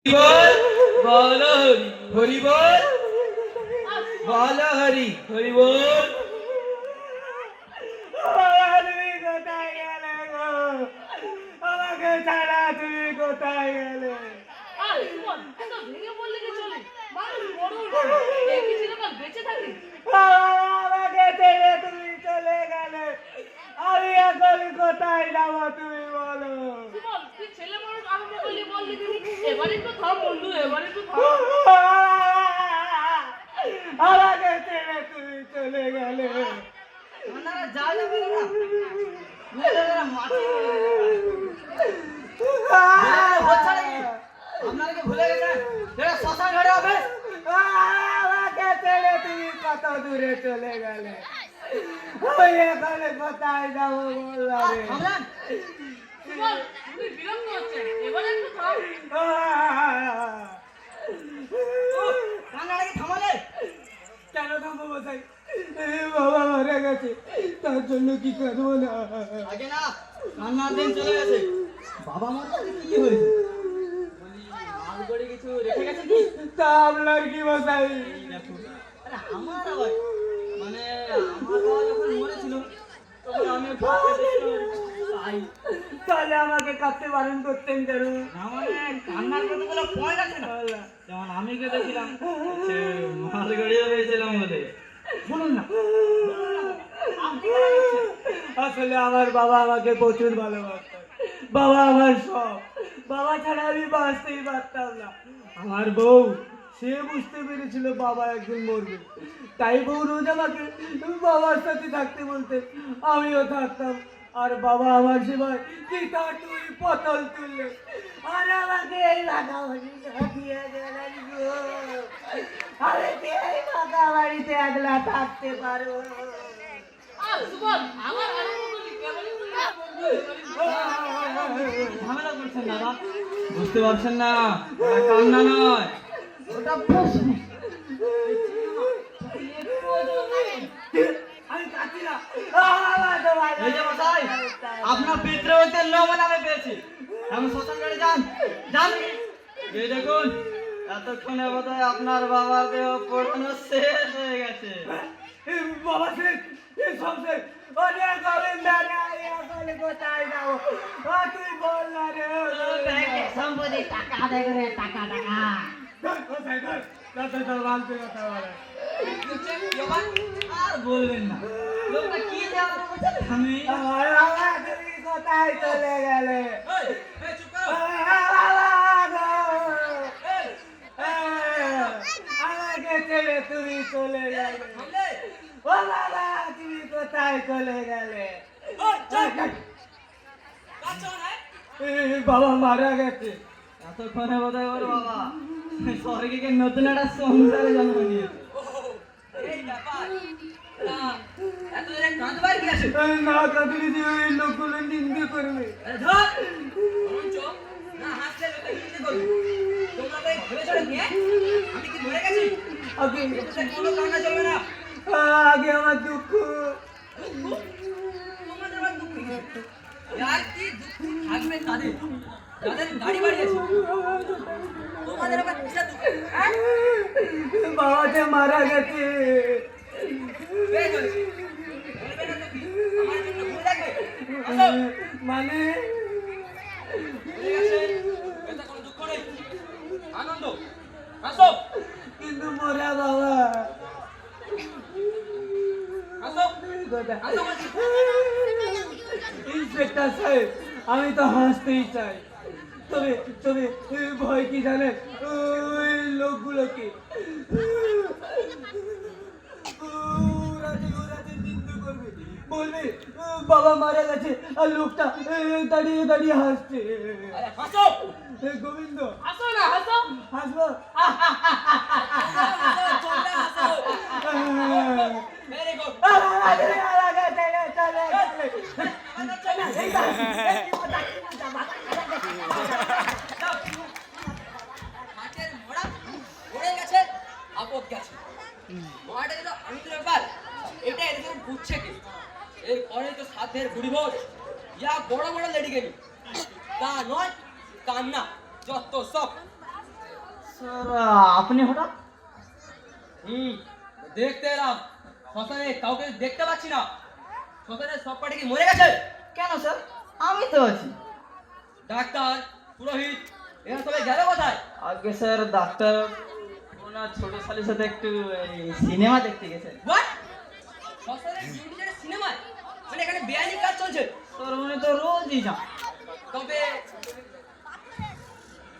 বল বল হরি বল বল হরি হরি বল। তুমি কোথায় গেলে গো? আমাকে ছাড়া তুমি কোথায় গেলে? আমাকে ছেড়ে তুমি চলে গেলে, আমি এখন কোথায় যাবো তুমি বলো? আমাকে ছেড়ে তুমি চলে গেলে। আমাকে ছেড়ে তুমি কত দূরে চলে গেলে, আমি এখানে কোথায় যাবো বললাম? কেন থামবো বসাই? বাবা মারা গেছে, তার জন্য কি করবো না? আগে না কান্নার দিন চলে গেছে, বাবা মার কাছে কি হয়েছে? মাল করে কিছু রেখে গেছে কি? তা আপনার কি বসাই? দেখো, আরে আমার আবার মানে আমার বাবা যখন মরেছিল তখন আমি তাই তাহলে আমাকে কাঁদতে বারণ করতেন কেন? না মানে কান্নার কতগুলো পয়েন্ট আছে না, যেমন আমি কেঁদেছিলাম মাল গড়িয়ে পেয়েছিলাম বলে। বলুন না আপনি কেন বলছেন? আসলে আমার বাবা আমাকে প্রচুর ভালোবাসতেন, বাবা আমার সব, বাবা ছাড়া আমি বাঁচতেই পারতাম না। আমার বউ সে বুঝতে পেরেছিল বাবা একদিন মরবে, তাই বউ রোজ আমাকে বাবার সাথে থাকতে বলতে আমিও থাকতাম। আর বাবা আমার সেবায় চিতা তুই পটল তুললে, আর আমাকে এই ভাগা বাড়িটা দিয়ে গেলেন গো। আমি কি এই ভাগা বাড়িতে একলা থাকতে পারবো? ঝামেলা করছেন দাদা, বুঝতে পারছেন না ওটা কান্না নয়, ওটা প্রশ্ন। আমি কাঁদছি না। এই যে মশাই, আপনার পিতৃ হইতে নমন আমি পেয়েছি, আমি শ্মশান ঘাটে যান যান। এই দেখুন এতক্ষণে বোধহয় আপনার বাবার দেহ পোড়ানো শেষ হয়ে গেছে। বাবা শেষ, সব শেষ। অনেক গোবিন্দা রে, আমি এখন কোথায় যাবো? তুই বল না রে। সম্পত্তি টাকা আদায় করে টাকা টাকা ধর, কোথায় ধর, তোর বালতি কথা বলে। আর বলবেন না, লোকটা কি যে আপনার কাছে থামে। আমার বাবা, তুমি কোথায় চলে গেলে? আমাকে ছেড়ে তুমি চলে গেলে। ও বাবা, তুমি কোথায় চলে গেলে? বাবা মারা গেছে। এতক্ষণে বোধহয় ওর বাবা স্বর্গে গিয়ে নতুন একটা সংসারে জন্ম নিয়েছে। না কাঁদলে যে ওই লোকগুলো নিন্দে করবে। আগে আমার দুঃখ। বাবা যে মারা গেছে। মানে কিন্তু মরা বাবা। ইন্সপেক্টর সাহেব, আমি তো হাসতেই চাই, তবে তবে ভয় কি জানেন? ওই লোকগুলোকে বলবে বাবা মারা গেছে, আর লোকটা দাঁড়িয়ে দাঁড়িয়ে হাসছে। গোবিন্দ হাসবো? এরপরে তো সাধের বুড়িভোজ ইয়া বড় বড় লেডি গেলি তা নয় কান্না যত সব স্যার আপনি হঠাৎ দেখতে এলাম শ্মশানে কাউকে দেখতে পাচ্ছি না। শ্মশানের সব পার্টি কি মরে গেছে? কেন স্যার, আমি তো আছি। ডাক্তার, পুরোহিত এরা সবাই গেল কোথায়? আগে স্যার ডাক্তার ওনার ছোট শালির সাথে একটু সিনেমা দেখতে গেছেন। হোয়াট? শ্মশানের ডিউটি যেটা সিনেমায়, মানে এখানে বেআইনি কাজ চলছে। স্যার উনি তো রোজই যান। তবে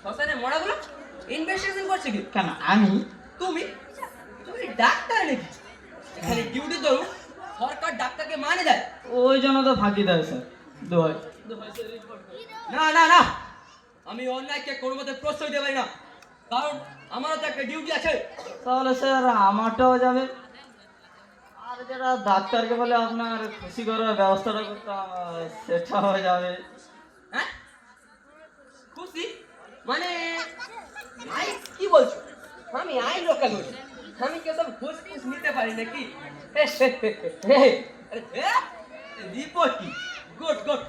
শ্মশানে মরাগুলো ইনভেস্টিগেশন করছে কি? কেন আমি? তুমি তুমি ডাক্তার নাকি? এখানে ডিউটি ধরুন, সরকার ডাক্তারকে মানে দেয়। ওই জন্য তো ফাঁকি দেয় স্যার। দোহাই। না না না, আমি অন্যায়কে কোনো মতে প্রশ্রয় দিতে পারি না, কারণ আমারও তো একটা ডিউটি আছে। তাহলে স্যার আমারটাও যাবে। আর যারা ডাক্তারকে বলে আপনার খুশি করার ব্যবস্থাটা করতাম সেটাও যাবে। হ্যাঁ, খুশি মানে আই কি বলছো? আমি আইন রক্ষা করি, আমি কেউ সব ঘুষ ফুস নিতে পারি নাকি? রিপোর্ট কি? Good good,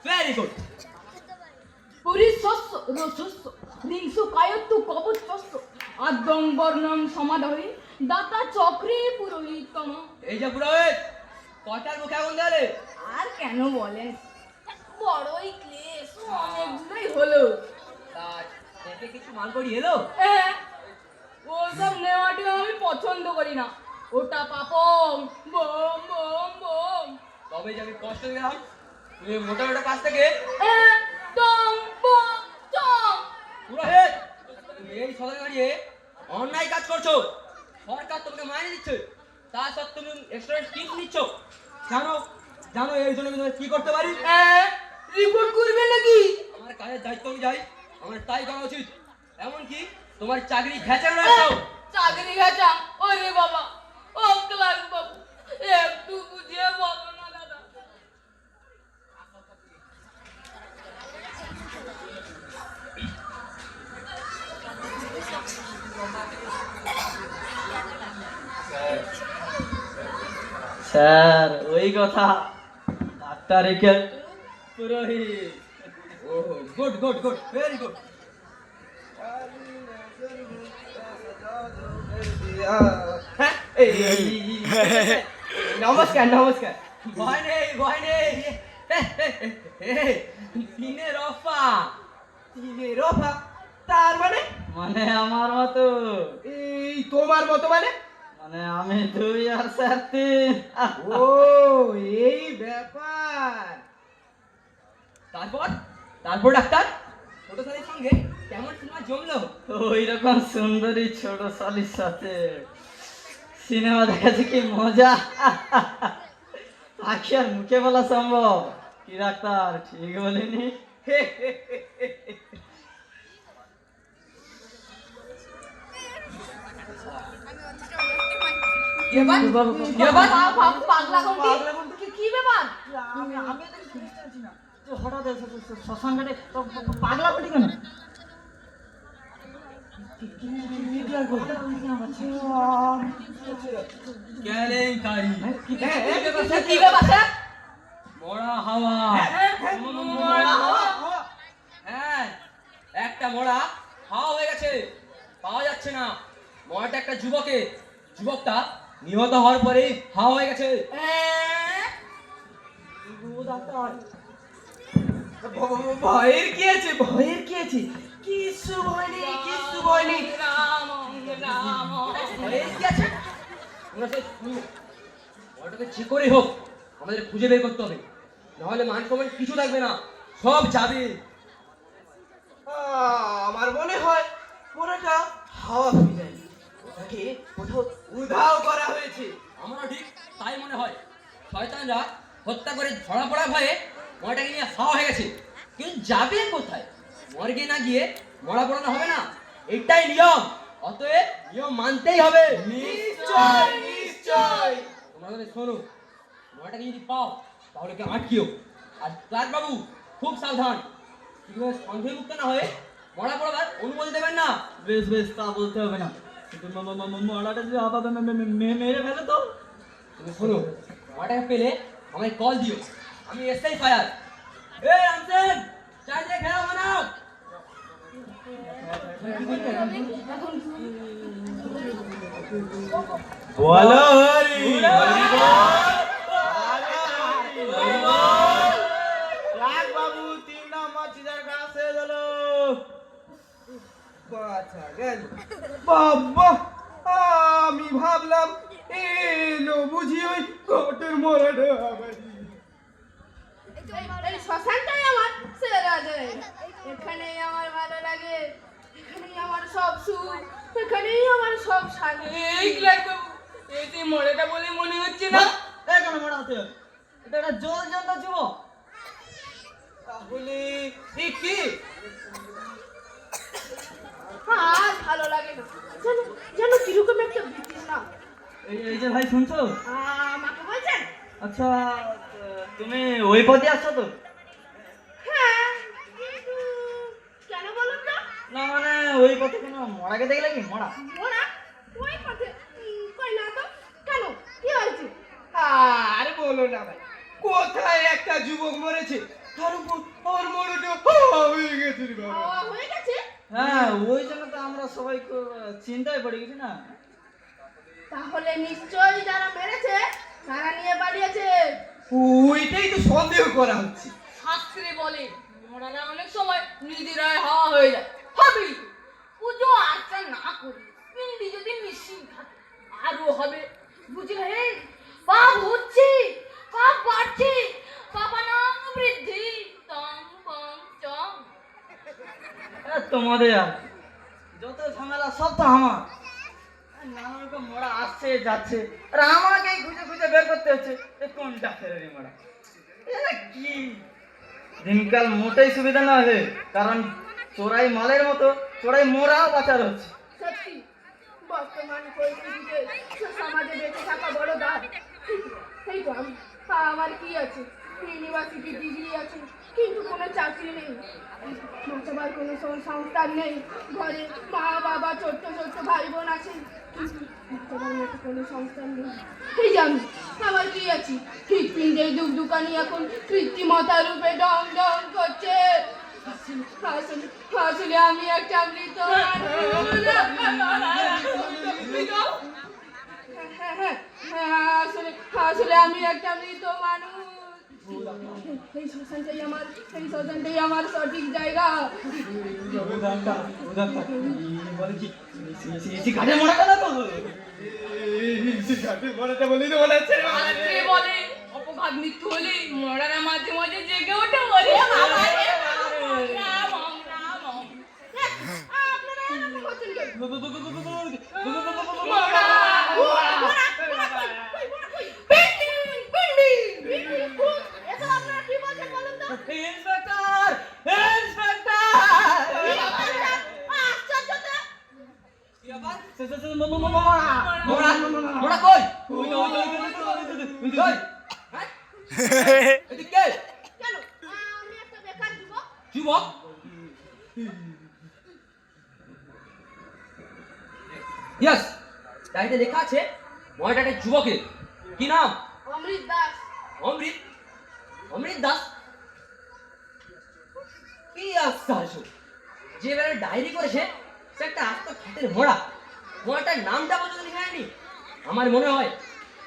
very good. পরিশস্য রসস্য হ্রিংসু কায়ত্তু কবচস্য আদ্যং বর্ণং সমাদরে দাতা চক্রে পুরোহিতম। এই যে পুরোহিত, কটার মুখে আগুন দেয়ালে? আর কেন বলেন, বড়ই ক্লেশ, অনেকগুলোই হলো। তা থেকে কিছু মাল করি এলো? ওসব নেওয়াটি আমি পছন্দ করি না, ওটা পাপম। Bomb bomb bomb. তবে যে আমি কষ্ট দিলাম, তুমি মোটা মোটা কাছ থেকে টং বম টং। পুরোহিত, তুমি এই সদরে দাঁড়িয়ে অন্যায় কাজ করছো। সরকার তোমাকে মাইনে দিচ্ছে, তা সত্ত্বেও তুমি এক্সট্রা টিপস নিচ্ছ। জানো জানো এই জন্য আমি তোমাকে কি করতে পারি? রিপোর্ট করবে নাকি? আমার কাজের দায়িত্ব অনুযায়ী আমার তাই করা উচিত। এমনকি তোমার চাকরি ঘেঁচানো রয়েছে। চাকরি গেছা? ওরে বাবা, ও ক্লাস বাবু, একটু বুঝিয়ে বলো না দাদা। স্যার ওই কথা, ডাক্তার একে পুরোহিত। ও good good good, very good. হ্যাঁ, নমস্কার নমস্কার। ভয় নেই ভয় নেই। দিনের অফা, দিনের অফা তার মানে? মানে আমার মতো। এই তোমার মতো মানে? মানে আমি 2 আর স্যার 3। ও এই ব্যাপার। তারপর তারপর ডাক্তার ছোট শালির সঙ্গে কেমন সিনেমা জমলো? ওই রকম সুন্দরী ছোট শালির সাথে সিনেমা দেখাচ্ছে কি মজা, আখি আর মুখে বলা সম্ভব? কি ডাক্তার ঠিক বলিনি? কি ব্যাপার? কি ব্যাপার? পাগলা কোনটি? কি ব্যাপার? আমি এদের বুঝতে পারছি না যে হঠাৎ শ্মশান ঘাটে পাগলা ঘটি কেন? কেলেঙ্কারি। কি ব্যাপার স্যার? মরা হাওয়া। মরা হাওয়া? হ্যাঁ, একটা মরা হাওয়া হয়ে গেছে, পাওয়া যাচ্ছে না। মরাটা একটা যুবকটা নিহত হওয়ার পরেই হাওয়া হয়ে গেছে। ভয়ের কি আছে? ভয়ের কি আছে? কিছু ভয় নেই, কিছু ভয় নেই। ভয়ের কি আছে? তোমরা সব শুনো, মরাটাকে যে করে হোক আমাদের খুঁজে বের করতে হবে, নাহলে মান সম্মান কিছু থাকবে না, সব যাবে। আমার মনে হয় মরাটা হাওয়া হয়ে যায়, ওটাকে কোথাও উধাও করা হয়েছে। আমারও ঠিক তাই মনে হয়। শয়তানরা হত্যা করে ধরা পড়া ভয়ে মরাটাকে নিয়ে হাওয়া হয়ে গেছে, কিন্তু যাবে কোথায়? মর্গে না গিয়ে মরা পড়ানো হবে না, এটাই নিয়ম। অতএব নিয়ম মানতেই হবে। নিশ্চয় নিশ্চয়। তোমরা তবে শোনো, মরাটাকে যদি পাও তাহলে কে আটকিও। আর ক্লার্ক বাবু খুব সাবধান, কিভাবে সন্দেহ মুক্ত না হয়ে মরা পড়াবার অনুমতি দেবেন না। বেশ বেশ, তা বলতে হবে না, কিন্তু মরাটা যদি আবার মেরে ফেলে তো? তুমি শোনো, মরাটাকে পেলে আমায় কল দিও, আমি এসআই ফায়ার। এই রামসেন, চাই দিয়ে ঘেরা বানাও। বলো হরি রাগ বাবু 3 নম্বর চিজার কাজ শেষ হলো। আচ্ছা গেল বাবা, আমি ভাবলাম এলো বুঝি ওই কোটের মোড়াটা আবার। এই শ্মশানটাই আমার সেরা জায়গা। এখানেই আমার ভালো লাগে, এখানেই আমার সব সুখ, এখানেই আমার সব শান্তি। এই ক্লাস বাবু, এই যে মরেটা বলে মনে হচ্ছে না। এই কেন মরা হচ্ছে? এটা একটা জল জন্ত যুবক। তাহলে এ কি? আর ভালো লাগে না, যেন যেন কিরকম একটা ব্রিটিশ না। এই যে ভাই শুনছো? আমাকে বলছেন? আচ্ছা, তুমি ওই পথে আসছো তো? হ্যাঁ, কিন্তু কেন বলুন তো? না মানে ওই পথে কেন মরাকে দেখলে কি মরা? ওরা ওই পথে কই না তো, কেন কি হয়েছে? আর বলো না ভাই, কোথায় একটা যুবক মরেছে, তার উপর আমার মোড়াটা হয়ে গেছে রে বাবা। হয়ে গেছে? হ্যাঁ, ওই জন্য তো আমরা সবাই খুব চিন্তায় পড়ে গেছি না। তাহলে নিশ্চয়ই যারা মেরেছে তারা নিয়ে পালিয়েছে। ওইটাই তো সন্দেহ করা হচ্ছে। শাস্ত্রে বলে মরারা অনেক সময় নিজেরাই হাওয়া হয়ে যায়। হবে পুজো আর্চা না করি, পিন্ডি যদি মিশিং থাকে আরো হবে, বুঝলেন? পাপ হচ্ছে, পাপ বাড়ছে, পাপানাং বৃদ্ধি তং পং চং। তোমাদের আর যত ঝামেলা সব তো আমার। নানা রকম মরা আসছে যাচ্ছে, আর আমাকেই খুঁজে খুঁজে বের করতে হচ্ছে এ কোনটা ফেরে মরা। এটা কি দিনকাল মোটেই সুবিধা না হলে, কারণ চোরাই মালের মতো চোরাই মোরাও পাচার হচ্ছে। সত্যি বর্তমান পরিস্থিতিতে সমাজে বেঁচে থাকা বড় দায়। এই তো আমার কি আছে, ইউনিভার্সিটি ডিগ্রি আছে, কিন্তু কোনো চাকরি নেই, বাঁচাবার কোনো সংস্থান নেই, ঘরে মা বাবা ছোট্ট ছোট্ট ভাই বোন আছে, কিন্তু বাঁচাবার মতো কোনো সংস্থান নেই। এই জানি আমার কি আছে, হৃৎপিণ্ডের দোকানি এখন কৃত্রিমতা রূপে ডং ডং করছে। আসলে আসলে আমি একটা মৃত আসলে আসলে আমি একটা মৃত মানুষ। এই শ্মশানটাই আমার সঠিক জায়গা। ঘাটে মরা কেন তো? মোড়াটা বলি তো মনে হচ্ছে শাস্ত্রে বলে অপঘাত মৃত্যু হলে মরারা মাঝে মাঝে জেগে ওঠে, বলে বাবা রে রাম রাম রাম। আপনারা এরকম করছেন কেন? মরা, মরা, মরা, কই, কই? পিন্ডি, পিন্ডি, পিন্ডি, খুব। এসব আপনারা কি বলছেন বলুন তো? ইন্সপেক্টর! ইন্সপেক্টর! আশ্চর্য তো। মোড়া কই? কই? এদিকে কেন? আমি একটা বেকার যুবক। যুবক? ইয়েস, ডায়েরিতে লেখা আছে মরাটা একটা যুবকের। কি নাম? অমৃত দাস। অমৃত? অমৃত দাস? কি আশ্চর্য, যে বেলা ডায়েরি করেছে সে একটা আস্ত খাটের মোড়া। মোড়াটার নামটা পর্যন্ত লিখে নেয়নি। আমার মনে হয়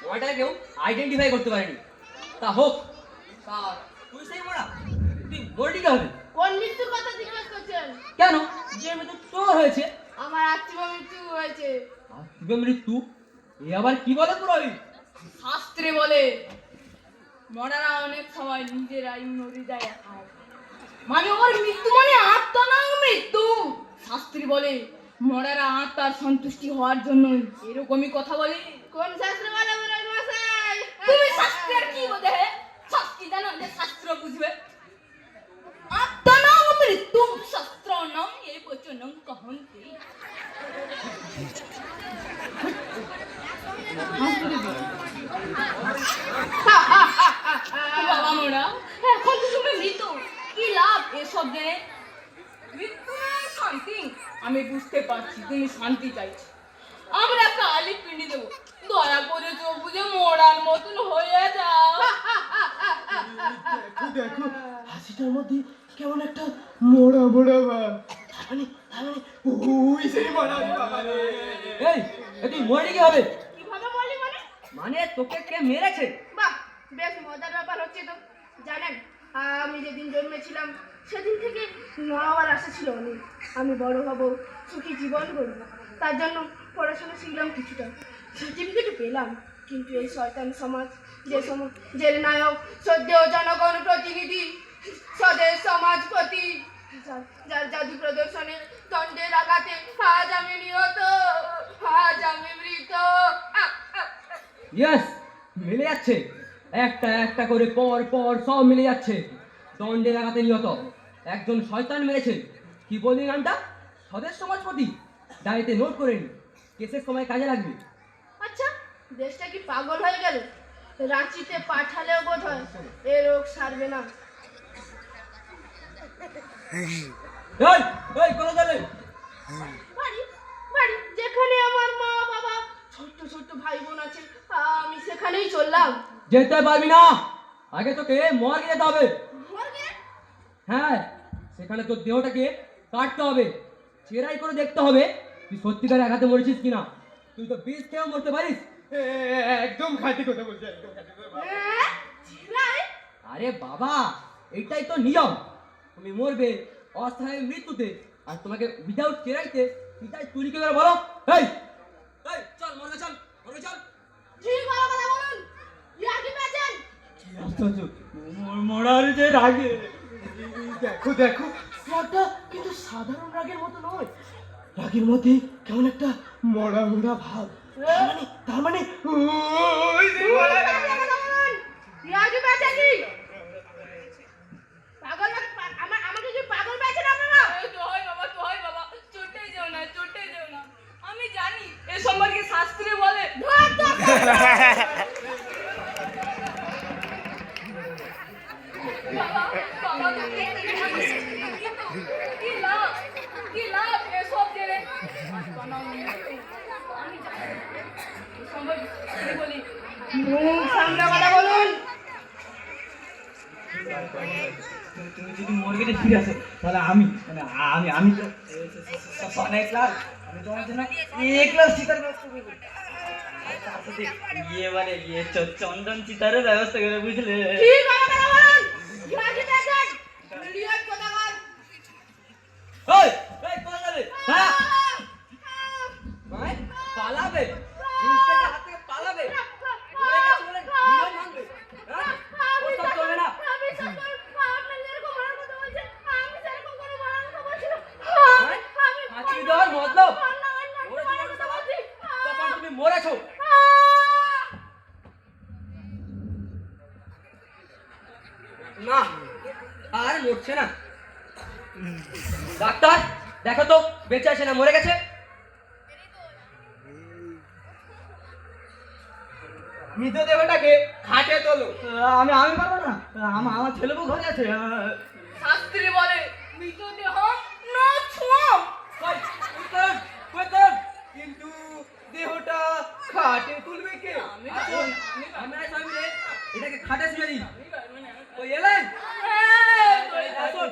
মোড়াটাকে কেউ আইডেন্টিফাই করতে পারেনি। তা হোক, তা তুই সেই মোড়া, তুই মরলি কি হবে? কোন মৃত্যুর কথা জিজ্ঞেস করছেন? কেন, যে মৃত্যু তোর হয়েছে? আমার আত্মীয় মৃত্যু হয়েছে। আত্মীয় মৃত্যু? এ আবার কি বলে পুরোহিত? শাস্ত্রে বলে মরারা অনেক সময় নিজেরাই মরে যায় একা একা। মানে ওর মৃত্যু মানে আত্মনাং মৃত্যু। শাস্ত্রে বলে মরারা আত্মার সন্তুষ্টি হওয়ার জন্য এরকমই কথা বলে। কোন শাস্ত্রে বলে পুরোহিত মশাই? তুমি শাস্ত্রের কি বোঝে? শাস্ত্রী জানো যে শাস্ত্র বুঝবে? আত্মনাং মৃত্যু শাস্ত্রনাং এ বচনং কহন্তি। বাবা মোরা, এখন তো তুমি মৃত, কি লাভ এসব জেনে? মৃত্যু নয় শান্তি। আমি বুঝতে পারছি তুমি শান্তি চাইছো। আমরা কালি পিন্ডি দেবো, দয়া করে চোখ বুঝে মোড়ার মতন হয়ে যাও। দেখো হাসিটার মধ্যে কেমন একটা মোড়া মোড়া ভাব। ওই সেই মরারি বাবা রে। এই তুই মরে কি হবে? কিভাবে বলি মানে? মানে তোকে কে মেরেছে? বাহ, বেশ মজার ব্যাপার হচ্ছে তো। জানেন, আমি যেদিন জন্মেছিলাম সেদিন থেকে আমার আশা ছিল অনেক। আমি বড় হব, সুখী জীবন গড়ব। তার জন্য পড়াশোনা শিখলাম কিছুটা, সার্টিফিকেট পেলাম। কিন্তু এই শয়তান সমাজ, যে নায়ক সদ্য জনগণ প্রতিনিধি, স্বদেশ সমাজপতি, যার জাদু প্রদর্শনের দণ্ডের আঘাতে আজ আমি নিহত, আজ আমি মৃত। ইয়েস, মিলে যাচ্ছে। একটা একটা করে পর পর সব মিলে যাচ্ছে। দণ্ডে লাগাতে নিহত, একজন শয়তান মেরেছে। কি বললি নামটা? স্বদেশ সমাজপতি। ডায়েরিতে নোট করে নি, কেসের সময় কাজে লাগবে। আচ্ছা, দেশটা কি পাগল হয়ে গেল? রাঁচিতে পাঠালেও বোধ হয় এ রোগ সারবে না। এই এই কোথা গেলে? বাড়ি, বাড়ি যেখানে আমার মা বাবা ছোট্ট ছোট্ট ভাই বোন আছে, আমি সেখানেই চললাম। যেতে পারবি না, আগে তোকে মর্গে যেতে হবে। মর্গে? হ্যাঁ, সেখানে তোর দেহটাকে কাটতে হবে, চেরাই করে দেখতে হবে তুই সত্যিকারে আঘাতে মরেছিস কিনা। তুই তো বিষ খেয়েও মরতে পারিস। একদম খাঁটি কথা বলছে, একদম খাঁটি কথা বলছে। হ্যাঁ, ছিলাই? আরে বাবা, এইটাই তো নিয়ম। তুমি মরবে অস্থায়ী মৃত্যুতে, আর তোমাকে উইদাউট চেরাইতে এটাই তুই কি করে বলো? এই এই চল মরবে, চল মরবে, চল। ঠিক ভালো কথা বলুন, ইয়া কি পেয়েছেন? আশ্চর্য, মরারি যে রাগে। দেখো দেখো, রাগটা কিন্তু সাধারণ রাগের মতো নয়। রাগের মধ্যে কেমন একটা মরা মরা ভাব। তার মানে ওই যে মরা রাগ। ইয়া কি পেয়েছেন কি? পাগল আমাকে কি পাগল পেয়েছেন আপনারা? দোহাই বাবা, চটে যেও না। আমি জানি এ সম্পর্কে শাস্ত্রে বলে বাবা কি লাভ এসব জেনে? আমি জানি এ সম্পর্কে বলি মুখ সামনে কথা বলুন। তুমি যদি মর্গেতে ফিরে আসো, তাহলে আমি মানে আমি তো অনেক ক্লাস, আমি তোমার জন্য এক ক্লাস চিতার ব্যবস্থা করবো। আর তার সাথে এবারে চন্দন চিতারও ব্যবস্থা করে, বুঝলে? ঠিক ভালো কথা বলুন, ইয়া কি পেয়েছেন? ইডিয়ট কোথাকার। এই এই কোথা যাবে? হ্যাঁ ভাই, পালাবে, ইনস্পেক্টর হাত থেকে পালাবে। মরে গেছে বলে নিয়ম ভাঙবে। হ্যাঁ, ওসব চলবে না। আমি সকল আপনার যেরকম মারার কথা বলছেন, আমি সেরকম করে মারার কথা বলছি না। হ্যাঁ? ফাঁসি দেওয়ার মতলব মরেছো বলে তো ভাবছি, তখন তুমি মরেছো। না, আর মরছে না। ডাক্তার দেখো তো, বেঁচে আছে না মরে গেছে? মৃতদেহটাকে খাটে তোলো। আমি পারবো না, আমার ছেলে বউ ঘরে আছে। শাস্ত্রে বলে মৃতদেহ না ছোঁয়া। কই, কই করুন, কই করুন। কিন্তু দেহটা খাটে তুলবে কে? আসুন, আমরা সবাই মিলে এটাকে খাটে শুয়ে দিই। ওই এলেন? আসুন।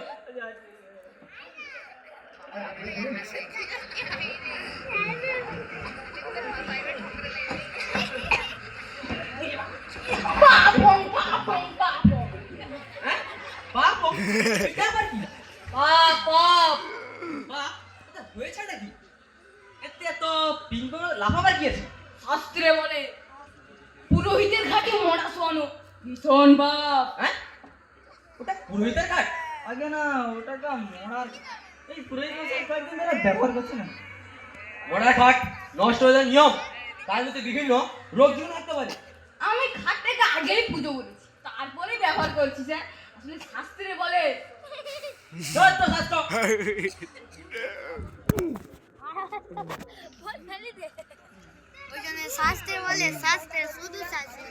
হ্যাঁ? পাপ? এটা আবার কি? পাপ পাপ বাহ, এটা হয়েছে নাকি? এতে তো পিঙ্গো লাফাবার কি আছে? শাস্ত্রে বলে পুরোহিতের ঘাটে মরা শোয়ানো ভীষণ পাপ। হ্যাঁ? ওটা পুরোহিতের কাজ? আগে না, ওটাকে মরার এই পুরোহিত মশাই কয়েকদিন ধরে ব্যবহার করছে না। মরার খাট নষ্ট হয়ে যাওয়ার নিয়ম, তার মধ্যে বিভিন্ন রোগ জীবাণু থাকতে পারে। আমি খাটটাকে আগেই পুজো করেছি, তারপরে ব্যবহার করছি স্যার। আসলে শাস্ত্রে বলে সত্য শাস্ত্র। ওই জন্য শাস্ত্রে বলে, শাস্ত্রে শুধু শাস্ত্রে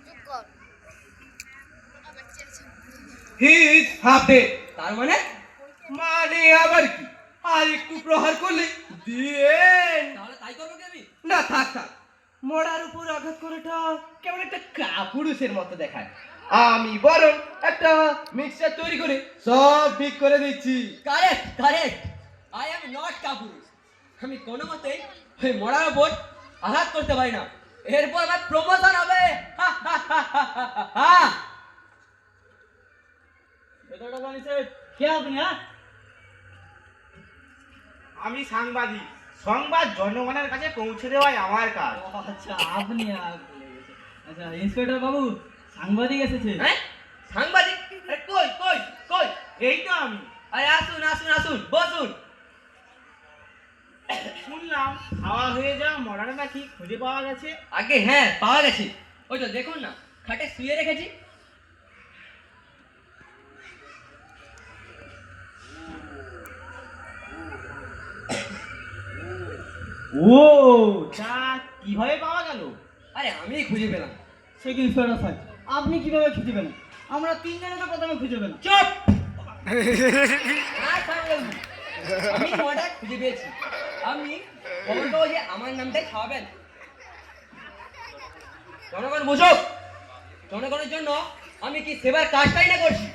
চুপ কর। হিজ হাতে তার মানে মানে আবার কি? আর একটু প্রহার করলে দিয়ে তাহলে তাই করবো কি আমি? না, থাক থাক। মরার উপর আঘাত করাটা কেমন একটা কাপুরুষের মতো দেখায়। আমি বরং একটা মিক্সচার তৈরি করে সব ঠিক করে দিচ্ছি। Correct correct. I am not কাপুরুষ। আমি কোনো মতেই ওই মরার ওপর আঘাত করতে পারি না। এরপর আমার প্রমোশন হবে। এটা জানিছে কে আপনি? হ্যাঁ, আমি সাংবাদিক, সংবাদ জনগণের কাছে পৌঁছে দেওয়াই আমার কাজ। ও আচ্ছা, আপনি ভুলে গেছেন। আচ্ছা ইন্সপেক্টর বাবু, সাংবাদিক এসেছে। হ্যাঁ, সাংবাদিক? আরে কই কই কই? এই তো আমি। আরে আসুন আসুন আসুন, বসুন। শুনলাম হাওয়া হয়ে যাওয়া মরার নাকি খুঁজে পাওয়া গেছে। আগে হ্যাঁ, পাওয়া গেছে। ওই তো দেখুন না, খাটে শুয়ে রেখেছি। ও, তা কিভাবে পাওয়া গেল? আরে আমি খুঁজে পেলাম। সে কি ইন্সপেক্টর সাহেব, আপনি কিভাবে খুঁজে পেলেন? আমরা তিনজনে তো প্রথমে খুঁজে পেলাম। চুপ! আর সামলাবি। আমি মর্ডার খুঁজে পেয়েছি। আমি খবর পাবো যে আমার নামটাই খাওয়াবেন। জনগণ বুঝুক, জনগণের জন্য আমি কি সেবার কাজটাই না করছি।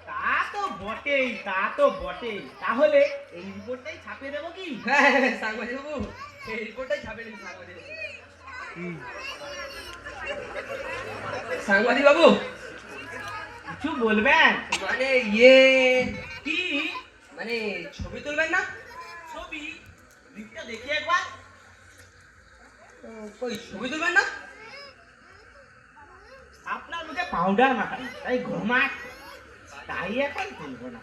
তা তো বটেই, তা তো বটেই। তাহলে এই রিপোর্টটাই ছাপিয়ে দেবো কি? হ্যাঁ সাংবাদিক বাবু, এই রিপোর্টটাই ছাপিয়ে দিন সাংবাদিক বাবু। সাংবাদিক বাবু, কিছু বলবেন? মানে ইয়ে কি মানে ছবি তুলবেন না? ছবি? লিখটা দেখি একবার। কই ছবি তুলবেন না? আপনার মুখে পাউডার মাখান, তাই ঘুমাক, তাই এখন তুলবো না।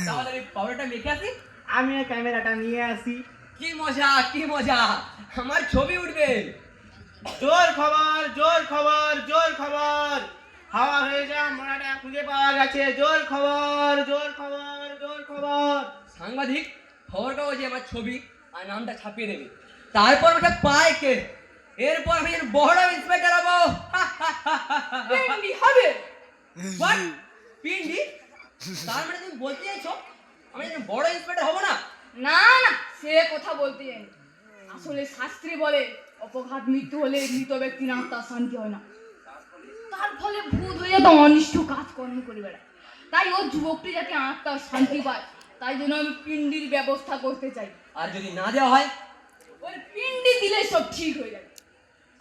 তাহলে আমি পাউডারটা মেখে আসি। আমি ওই ক্যামেরাটা নিয়ে আসি। কি মজা, কি মজা, আমার ছবি উঠবে। জোর খবর, জোর খবর, জোর খবর, হাওয়া হয়ে যাওয়া মরাটা খুঁজে পাওয়া গেছে। জোর খবর, জোর খবর, জোর খবর। সাংবাদিক খবর কাগজে আমার ছবি আর নামটা ছাপিয়ে দেবে, তারপর ওটা পায় কে? এরপর আমি বড় ইন্সপেক্টর হবো। পিন্ডি হবে। What? পিন্ডি? তার মানে তুমি বলতে চাইছো আমি একজন বড় ইন্সপেক্টর হবো না? না না, সে কথা বলতে যাই। আসলে শাস্ত্রী বলে অপঘাত মৃত্যু হলে মৃত ব্যক্তির আত্মার শান্তি হয় না। তার ফলে ভূত হয়ে তো অনিষ্ট কাজকর্ম করে বেড়ায়। তাই ওর যুবকটি যাতে আত্মার শান্তি পায়, তাই জন্য আমি পিন্ডির ব্যবস্থা করতে চাই। আর যদি না দেওয়া হয়? ওই পিন্ডি দিলে সব ঠিক হয়ে যাবে।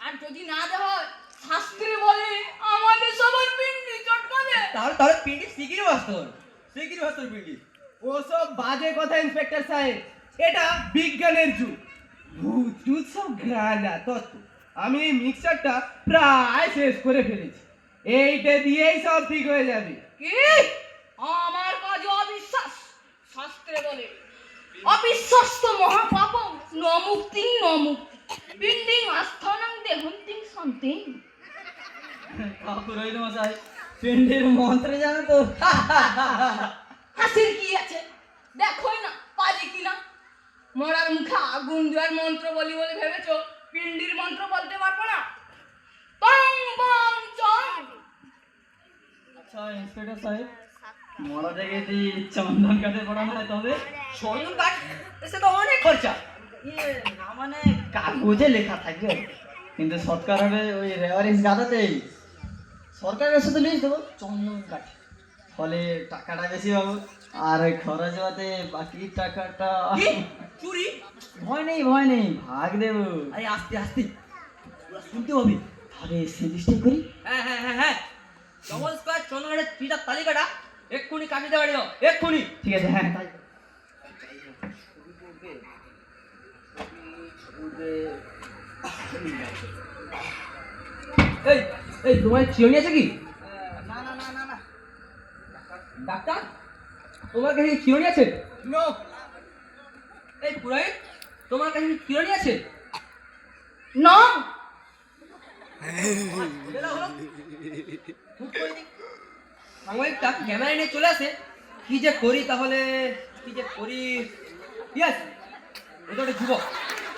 আর যদি না দেওয়া হয়, শাস্ত্রী বলে আমাদের সবার পিন্ডি চটকাবে। তাহলে পিন্ডি শিগগিরই বাঁচতে হবে, শিগগিরই বাঁচতে হবে পিন্ডি। ওসব বাজে কথা ইন্সপেক্টর সাহেব, এটা বিজ্ঞানের যুগ। ভূত টুত সব গানা তত্ত্ব। আমি এই মিক্সারটা প্রায় শেষ করে ফেলেছি, এইটা দিয়েই সব ঠিক হয়ে যাবে। কি? আমার কাজ অবিশ্বাস। শাস্ত্রে বলে অবিশ্বাস তো মহাপাপম, ন মুক্তি ন মুক্তি, পিন্ডিং আস্থানাং দেহন্তিং শান্তিং। পুরোহিত মশাই, পিন্ডির মন্ত্রে জানো তো? হাসির কি আছে? দেখোই না পারি কিনা। মরার মুখে আগুন দেওয়ার মন্ত্র বলি বলে ভেবেছো পিন্ডির মন্ত্র বলতে পারবো না? পং পং চং। আচ্ছা ইন্সপেক্টর সাহেব, মরা জায়গায় যদি চন্দন কাঠে পড়ানো হয় তবে? চন্দন কাঠ? সে তো অনেক খরচা। ইয়ে না, মানে কাগজে লেখা থাকবে, কিন্তু সৎকার হবে ওই রেওয়ারিস গাদাতেই। সরকারের সাথে লিখে দেবো চন্দন কাঠ, ফলে টাকাটা বেশি পাবো। আর ওই খরচ বাদে বাকি টাকাটা কি? চুরি? ভয় নেই, ভয় নেই, ভাগ দেবো। আরে আস্তে আস্তে, পুরো শুনতে হবে। তাহলে সিস্টেম করি। হ্যাঁ হ্যাঁ হ্যাঁ হ্যাঁ, ডবল স্কোয়ার চন্দনকাঠের চিটার তালিকাটা এক্ষুনি কাটিতে পারি না, এক্ষুনি। ঠিক আছে, হ্যাঁ তাই। এই এই তোমার চিরুনি আছে কি? না না না না না, ডাক্তার, তোমার কাছে কি চিরুনি আছে? নো, এই পুরোহিত, তোমার কাছে কি চিরুনি আছে? না, বেলা হলো। হুট করে দিই। সাংবাদিকটা ক্যামেরা নিয়ে চলে আসে। কি যে করি তাহলে, কি যে করি। ইয়েস, এটা একটা যুবক,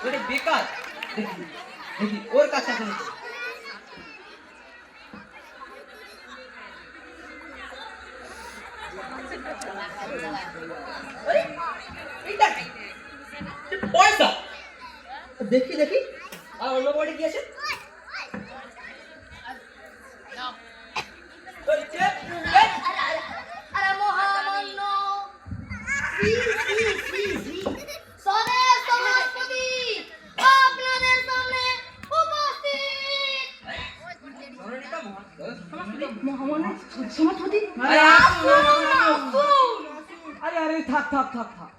ওটা বেকার। দেখি দেখি ওর কাছে এখন এইটা কি? পয়সা। দেখি দেখি, আর অন্য বডি কি আছে? আরে মহামান্য সমাজপতি আরে আসুন, আরে আরে থাক থাক থাক থাক,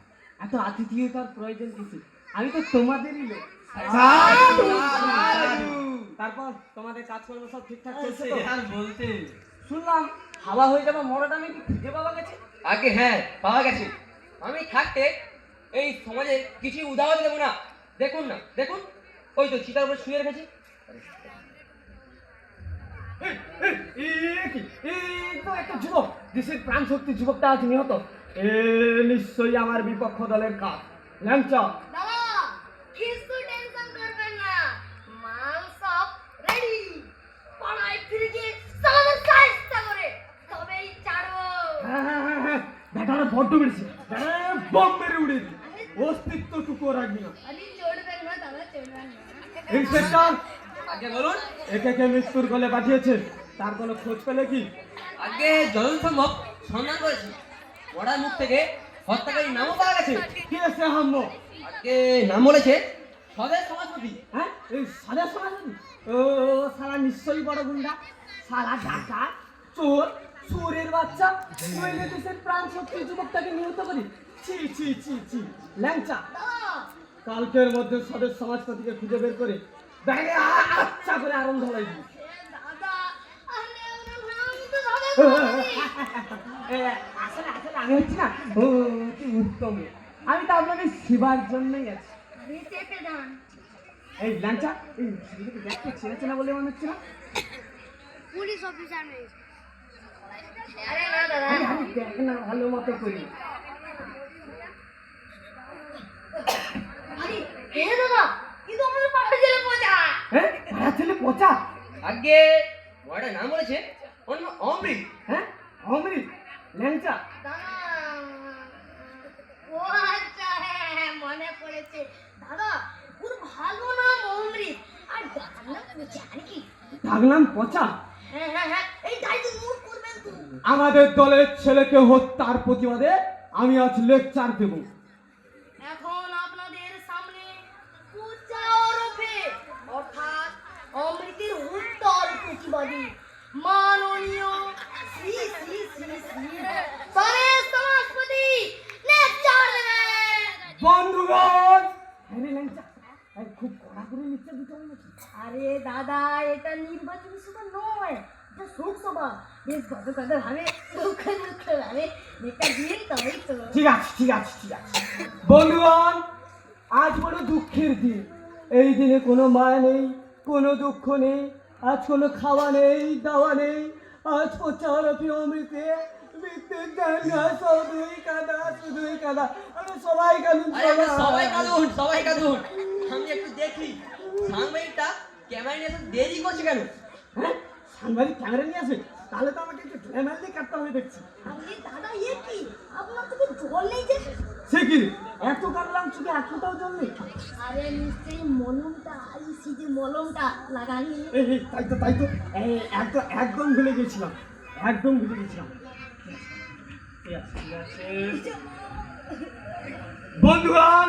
এত আতিথেয়তার প্রয়োজন কিছু, আমি তো তোমাদেরই লোক। তারপর তোমাদের কাজকর্ম সব ঠিকঠাক চলছে তো? আর বলতে শুনলাম হাওয়া হয়ে যাবে মরাটা আমি কি খুঁজে পাওয়া গেছে? আগে হ্যাঁ পাওয়া গেছে। আমি থাকতে এই সমাজে কিছু উদাহরণ দেবো না। দেখুন না, দেখুন ওই তো চিতার উপর শুয়ে রেখেছি। এই তো একটা যুবক, দেশের প্রাণ শক্তি যুবকটা আজ নিহত। এ নিশ্চয়ই আমার বিপক্ষ দলের কাজ। ল্যাংচা দাদা কিছু টেনশন করবেন না, মাল সব রেডি। পাড়ায় ফিরে গিয়ে সামনে চেষ্টা করে তবেই ছাড়বো। ব্যাটারা বড্ড বেড়েছে, বম মেরে উড়ে দি, অস্তিত্বটুকু রাখবি না। আরে চড়বেন না দাদা, চড়বেন না। ইন্সপেক্টর, আগে বলুন, একে কে মৃত্যুর গলে পাঠিয়েছে, তার কোনো খোঁজ পেলে কি? আগে যত সম্ভব সন্ধান করেছি। মরার মুখ থেকে হত্যাকারীর নামও পাওয়া গেছে। কে সে হাম্য? আগে নাম বলেছে স্বদেশ সমাজপতি। হ্যাঁ, এই সাদা সমাজী? ও সারা নিশ্চয়ই বড় গুন্ডা, সারা ঢাকা চোর, চোরের বাচ্চা, নইলে দেশের প্রাণ শক্তি যুবকটাকে নিহত করি। ছি ছি ছি ছি। ল্যাংচা, দাদা কালকের মধ্যে স্বদেশ সমাজপতিকে খুঁজে বের করে ব্যাগে আচ্ছা করে আরম ধরাই দিই। দাদা আরে আমার নাম তো দাদা। আসলে আসলে আমি হচ্ছি না ও কি উত্তম, আমি তো আপনাদের সেবার জন্যই আছি। আরে চেপে যান। এই ল্যাংচা, এই ছেলেকে দেখতে চেনা চেনা বলে মনে হচ্ছে না? পুলিশ অফিসার নেই। আরে না দাদা, আরে আমি দেখ না ভালো মতো করি। আরে হে দাদা, কিন্তু আমাদের পাড়া জেলে পচা। হ্যাঁ, ভাড়া ছেলে পচা। আগে মরার নাম বলেছে অন্য অমৃত। হ্যাঁ, অমৃত। ল্যাংচা, দাদা ও আচ্ছা, হ্যাঁ মনে পড়েছে। দাদা ওর ভালো নাম অমৃত, আর ডাকার নাম পচা নাকি? ডাকনাম পচা। হ্যাঁ হ্যাঁ হ্যাঁ, এই ডাইরেক্ট নোট করবেন তো। আমাদের দলের ছেলেকে হত্যার প্রতিবাদে আমি আজ লেকচার দেব। এখন আপনাদের সামনে পচা ওরফে অর্থাৎ অমৃতের উত্তর প্রতিবাদী মাননীয় শ্রী শ্রী শ্রী শ্রী স্বদেশ সমাজপতি লেকচার দেবেন। বন্ধুগণ, আরে ল্যাংচা, এই খুব কড়া করে নিচ্ছে দিতে হবে নাকি? আরে দাদা, এটা নির্বাচনী সভা নয়, এটা শোক সভা। বেশ গতকাল ভাবে দুঃখে দুঃখে ভাবে একটা দিন তবেই তো। ঠিক আছে ঠিক আছে ঠিক আছে। বন্ধুগণ, আজ বড় দুঃখের দিন। এই দিনে কোনো মায়া নেই, কোনো দুঃখ নেই, আজ কোনো খাওয়া নেই, দাওয়া নেই। আজ পচারপি অমৃতে মৃত্যুর জায়গা, শুধুই কাঁদা, শুধুই কাঁদা। আরে সবাই কাঁদুন, আরে আমরা সবাই কাঁদুন, সবাই কাঁদুন। আমি একটু দেখি সাংবাদিকটা ক্যামেরা নিয়ে এসে দেরি করছে কেন? হ্যাঁ, সাংবাদিক ক্যামেরা নিয়ে আসে, তাহলে তো আমাকে একটু ক্যামেরা দিয়ে কাটতে হবে দেখছি। আরে দাদা, এ কি আপনার চোখে জল নেই যে? সে কি, এত কাটলাম চোখে এতটাও জল নেই? আরে নিশ্চয়ই মলমটা, এই যে মলমটা লাগানি। এই এই, তাই তো তাই তো, এই একদম একদম ভুলে গেছিলাম, একদম ভুলে গেছিলাম। ঠিক আছে, ঠিক আছে। বন্ধুগণ,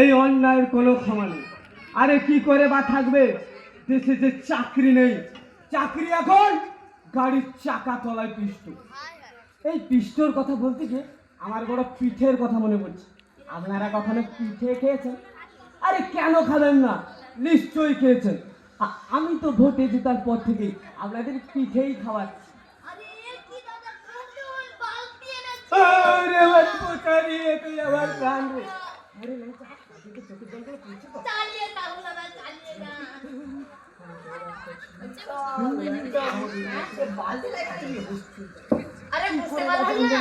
এই অন্যায়ের কোনো ক্ষমা নেই। আরে কি করে বা থাকবে, দেশে যে চাকরি নেই, চাকরি এখন গাড়ির চাকা তলায় পিষ্ট। এই পিষ্টর কথা বলতে গিয়ে আমার বড় পিঠের কথা মনে পড়ছে। আপনারা কখনো পিঠে খেয়েছেন? আরে কেন খাবেন না, নিশ্চয়ই খেয়েছেন। আমি তো ভোটে জেতার পর থেকেই আপনাদের পিঠেই খাওয়াচ্ছি। আরে এ কি দাদা, কাজল বালতি এনেছে। আরে আমার পোকারি, তুই আমার প্রাণ রে। আরে ল্যাংচা, তোকে চোখের জল করে পড়ছে তো? চালিয়ে দাও দাদা, চালিয়ে দাও। আরে বুঝতে পারলেন না?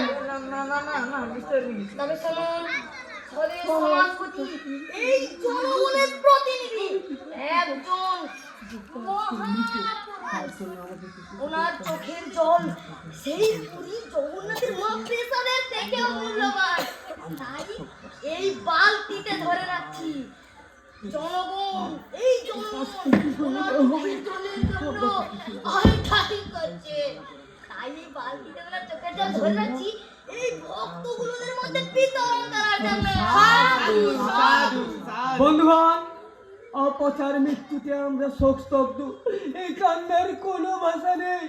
তবে শুনুন, স্বদেশ সমাজপতি এই জনগণের প্রতিনিধি, একজন ওনার চোখের জল সেই পুরী জগন্নাথের মহাপ্রসাদের থেকেও মূল্যবান। তাই এই বালতিতে ধরে রাখছি। জনগণ, এই জনগণ ওনার চোখের জলের জন্য আহ্লাদিত করছে। তাই এই বালতিতে ওনার চোখের জল ধরে রাখছি, এই ভক্তগুলোদের মধ্যে বিতরণ করার জন্য। বন্ধুগণ, অপচার মৃত্যুতে আমরা শোক স্তব্ধ। এই কান্নার কোনো ভাষা নেই।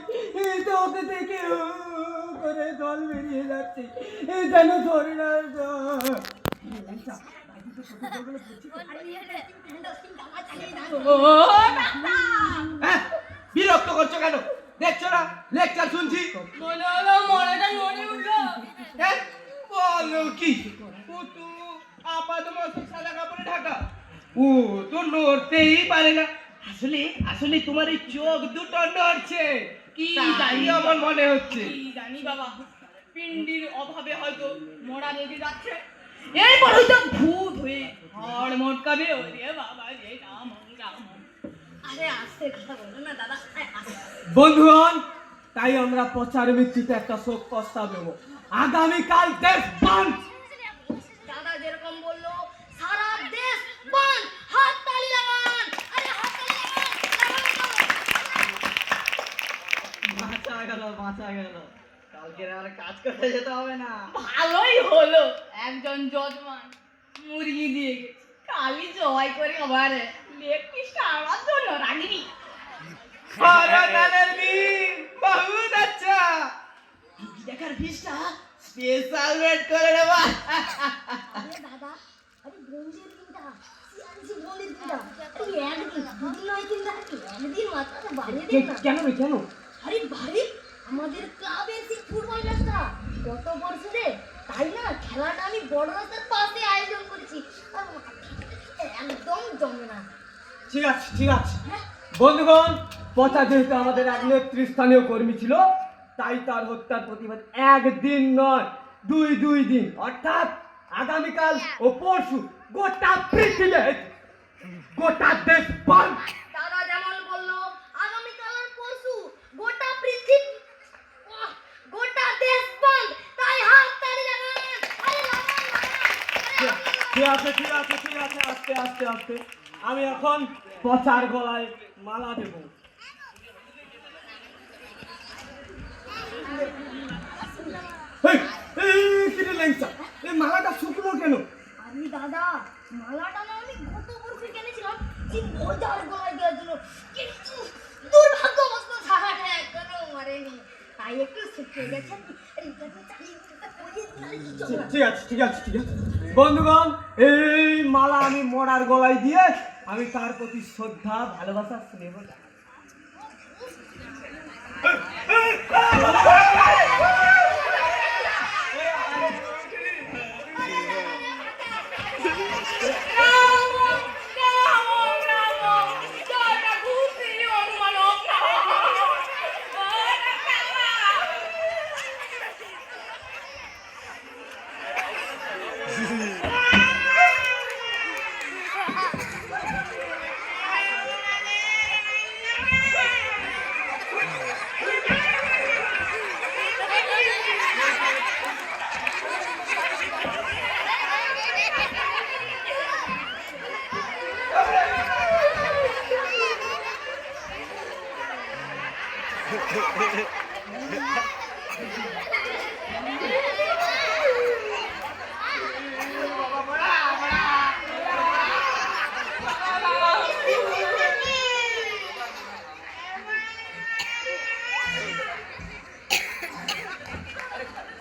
এই তো ওকে থেকে হু করে জল বেরিয়ে যাচ্ছে, এই যেন ধরে না হ্যাঁ, বিরক্ত করছো কেন? দেখছো না লেকচার শুনছি? মনে হলো মনেটা নড়ে উঠলো। হ্যাঁ, বলো কি? ও তো আপাত মস্তক সাদা কাপড়ে ঢাকা, ও তো নড়তেই পারে না। আসলে আসলে তোমার এই চোখ দুটো নড়ছে, কি তাই জানি আমার মনে হচ্ছে। কি জানি বাবা, পিণ্ডির অভাবে হয়তো মরা রেগে যাচ্ছে, এরপর হয়তো ভূত হয়ে হাড় মটকাবে। ওরে বাবা রে রাম রাম। আরে আস্তে কথা বলো না দাদা, আস্তে। বন্ধুগণ, তাই আমরা পচার মৃত্যুতে একটা শোক প্রস্তাব দেবো। আগামীকাল দেশ বন্ধ। দাদা যেরকম বললো সারা দেশ বন্ধ, হাততালি লাগান, আরে হাততালি লাগান। বাঁচা গেল। কালকে আর কাজ করতে যেতে হবে না। ভালোই হলো, একজন যজমান মুরগি দিয়ে গেছে, কালি জবাই করে আবার লেগ পিসটা আমার জন্য রাগিনি। ফরনালের মিম বহুত আচ্ছা। দেখার ফিসটা স্পেশাল ওয়েট করে নেবা। আরে দাদা, আরে ব্রোঞ্জের দিনটা, সিআরসি ব্রোঞ্জের দিনটা, আরে একদিন, দুদিন নয় দিন রাখি, একদিন মাত্র বাড়িয়ে দিন না। কেন রে কেন? আরে ভাই, আমাদের ক্লাবের সেই ফুটবল ম্যাচটা কত বছরে, তাই না খেলাটা আমি বড় রাস্তার পাশে আয়োজন করেছি, আর একদম জমে না। ঠিক আছে ঠিক আছে বন্ধুগণ, পচা যেহেতু আমাদের এক নেতৃস্থানীয় কর্মী ছিল, তাই তার হত্যার প্রতিবাদ একদিন নয় 2 দিন, অর্থাৎ আগামীকাল ও পরশু গোটা পৃথিবী, গোটা দেশ বন্ধ। দাদা যেমন বললো আগামীকাল আর পরশু গোটা পৃথিবী, গোটা দেশ বন্ধ, তাই হাততালি লাগান, আরে লাগান লাগান। ঠিক আছে ঠিক আছে ঠিক আছে, আস্তে আস্তে আস্তে। আমি এখন পচার গলায় মালা দেব। এই, এই, কি রে ল্যাংচা, এই মালাটা শুকনো কেন? আমি দাদা মালাটা না আমি গত বছর কিনেছিলাম যে মজার গলায় দেওয়ার জন্য, কিন্তু দুর্ভাগ্যবশত ছাড়াটা এখনো মরেনি, তাই একটু শুকিয়ে গেছে। ঠিক আছে ঠিক আছে ঠিক আছে বন্ধুগণ, এই মালা আমি মরার গলায় দিয়ে আমি তার প্রতি শ্রদ্ধা ভালোবাসা স্নেহ জানাই।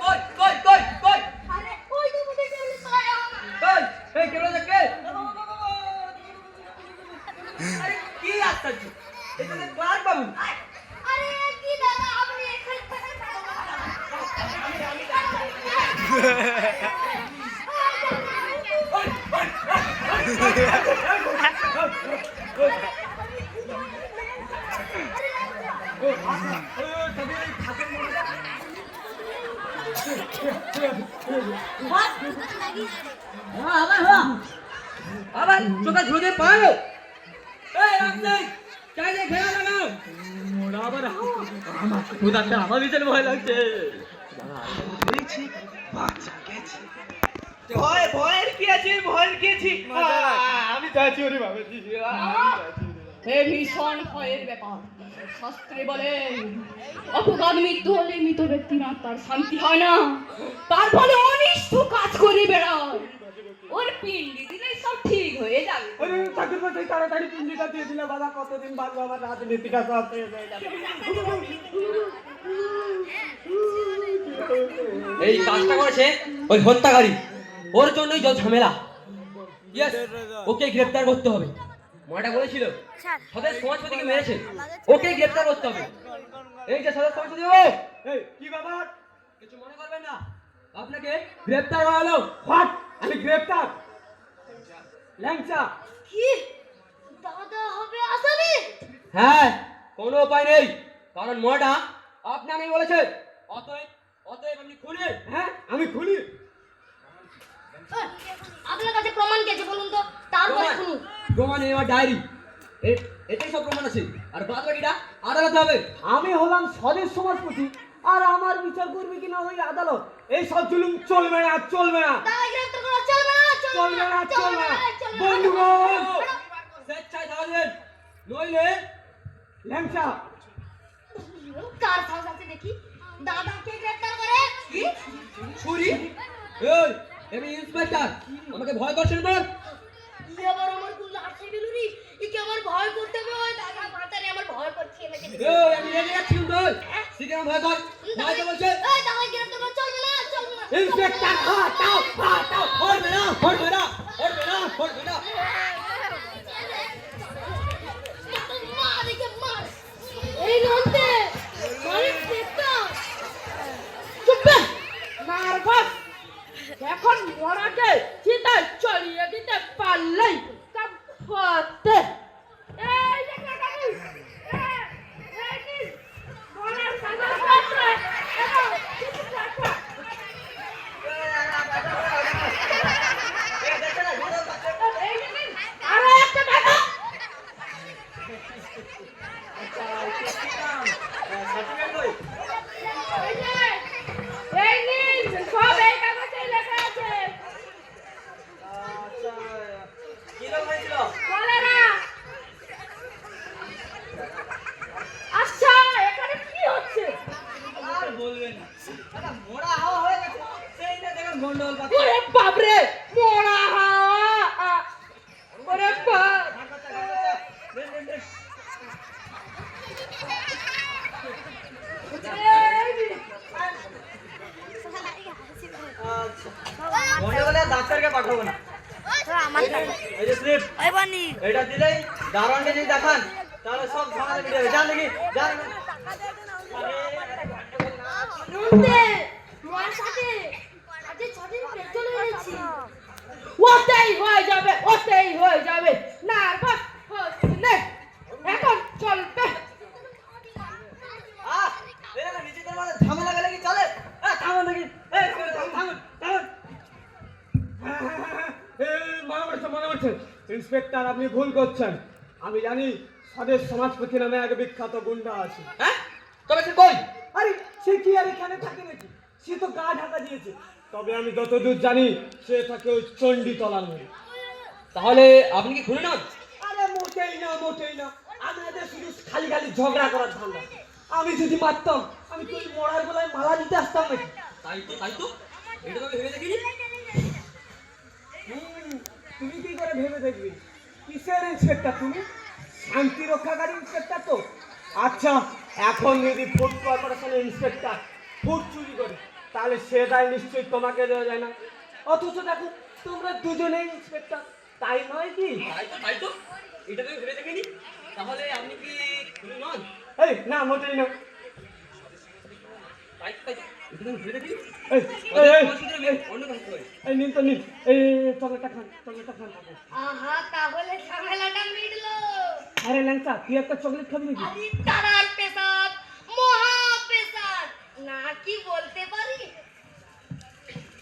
কই কই কই কই আরে ওই তো মধ্যে চলে পায় কই, এই কেন দেখে? আরে কি আশ্চর্য, এটা তো ক্লার্ক বাবু। আরে কি দাদা আপনি এখানে আবার চোখা ঝুঁকে পাও। এই আপনি চাইলে খেলা লাগাও। মোরা আবার আমার খুদাটা আমার ভিতরে ভয় লাগছে। ভয়ের কি আছে, ভয়ের কি আছে? আমি যাচ্ছি ওরে বাবাজি। এ ভীষণ ভয়ের ব্যাপার। শাস্ত্রে বলে অপঘাত মৃত্যু হলে মৃত ব্যক্তির আত্মার শান্তি হয় না, তার ফলে অনিষ্ট কাজ করে বেড়ায়, ওর পিণ্ডি দিলে সব ঠিক হয়ে যাবে। আরে ঠাকুর মশাই তাড়াতাড়ি পিন্ডিটা দিয়ে দিলে বাবা, কতদিন বাঁচবো, আমার রাজনীতিটা সব শেষ হয়ে যাবে। এই কাজটা করেছে ওই হত্যাকারী, ওর জন্যই যত ঝামেলা। ইয়েস, ওকে গ্রেফতার করতে হবে। মাটা বলেছিল সদের সমাজপতিকে মেরেছে, ওকে গ্রেফতার করতে হবে। এই যে সদের সমাজপতি বাবু, এই কি ব্যাপার? কিছু মনে করবেন না, আপনাকে গ্রেফতার করা হলো। হোয়াট? আমি গ্রেফতার? ল্যাংচা? কি দাদা হবে আসামি? হ্যাঁ, কোনো উপায় নেই, কারণ মরাটা আপনি আমি বলেছে। অতএব অতএব আপনি খুনি। হ্যাঁ আমি খুনি। আপনার কাছে প্রমাণ কি আছে বলুন তো, তারপরে প্রমাণ? শুনুন। প্রমাণ নেওয়ার ডায়েরি, এটাই সব প্রমাণ আছে। আর বাদ বাকিটা আদালতে হবে। আমি হলাম স্বদেশ সমাজপতি, আর আমার বিচার করবে কিনা ওই আদালত। এই সব জুলুম চলবে না, চলবে না, দাদা গ্রেফতার করা চলবে না, চলবে না, চলবে না। চলবে না। বন্ধুগণ, স্বেচ্ছায় দাঁড়া দেন, নইলে ল্যাংচা কার সাহস আছে দেখি দাদাকে গ্রেফতার করে? কি ছুরি? এই আমি ইন্সপেক্টর, আমাকে ভয় করছেন তো? কি আবার আমার কোন লাঠি বেলুনি, একে আমার ভয় করতে হবে? ওই দাদা মাতারে আমার ভয় করছে আমাকে। এই আমি রেগে যাচ্ছি কিন্তু। শিখে ভয় কর, ভয় তো বলছে। এই দাদা গ্রেফতার করা চলবে না, চলবে না। ইন্সপেক্টর হাটাও, হাটাও। করবে না, করবে না, করবে না, করবে না। মার একে মার। এই নন্টে মারিস দেখতো। চুপ নার্ভাস, এখন মরাকে চিতায় চড়িয়ে দিতে পারলেই কাম হতে। এই যে কাকাকি, এই নিন, মরার সাজা করছে, এবং কিছু টাকা। এই যে নিন, আরো একটা টাকা। এই নিন, সব এই কাগজেই লেখা আছে। কি রকম হয়েছিল? বলে না। আচ্ছা, এখানে কি হচ্ছে? আর বলবেন না, একটা মোড়া হাওয়া হয়ে গেছে, সেইটা দেখুন গন্ডগোল পাচ্ছে। ওরে বাপরে, মরা হাওয়া। ওরে বাপ। মনে হলে ডাক্তারকে পাঠাবো না। এই যে স্লিপ, এটা দিলেই দারোয়ানকে যদি দেখান তাহলে সব ঝামেলা মিটে যাবে। যান দেখি, যান। নন্টে মার সাথে আজকে 6 দিন পেছনে হয়েছি। ওতেই হয়ে যাবে, ওতেই হয়ে যাবে। নার্ভাস হচ্ছে না, এখন চলবে। এই দেখো, নিজেদের মধ্যে ঝামেলা গেলে কি চলে? থামুন দেখি, এই থামুন, থামুন, থামুন। মনে করছে ইন্সপেক্টর, আপনি ভুল করছেন। আমি জানি স্বদেশ সমাজপতি নামে এক বিখ্যাত গুন্ডা আছে। হ্যাঁ, তবে সে কই? আরে সে কি আর এখানে থাকে নাকি? সে তো গা ঢাকা দিয়েছে। তবে আমি যতদূর জানি সে থাকে ওই চণ্ডীতলার মধ্যে। তাহলে আপনি কি খুনি নন? আরে মোটেই না, মোটেই না। আমাদের শুধু খালি খালি ঝগড়া করার ধান্দা। আমি যদি মারতাম, আমি তো ওই মরার গলায় মালা দিতে আসতাম নাকি? তাই তো, তাই তো, এটা তো আমি ভেবে দেখিনি। তুমি কি করে ভেবে দেখবি? কিসের ইন্সপেক্টর তুমি? শান্তি রক্ষাকারী ইন্সপেক্টর তো। আচ্ছা, এখন যদি ফুড কর্পোরেশনের ইন্সপেক্টর ফুড চুরি করে, তাহলে সে দায় নিশ্চয়ই তোমাকে দেওয়া যায় না। অথচ দেখো, তোমরা দুজনেই ইন্সপেক্টর, তাই নয় কি? তাই তো, তাই তো, এটা তো আমি ভেবে দেখিনি। তাহলে আপনি কি খুনি নন? এই না, মোটেই না। তাই তো, তাই তো, এটা তো আমি ভেবে দেখিনি। এই এই, এই, সমাজসূত্রে আমি অন্য কাজ করি। এই নিন তো নিন, এই চকলেটটা খান, চকলেটটা খান। আহা, তাহলে ঝামেলাটা মিটলো। আরে ল্যাংচা, তুই একটা চকলেট খাবি নাকি? আরে তারার পেশাদ, মহা পেশাদ, না কি বলতে পারি?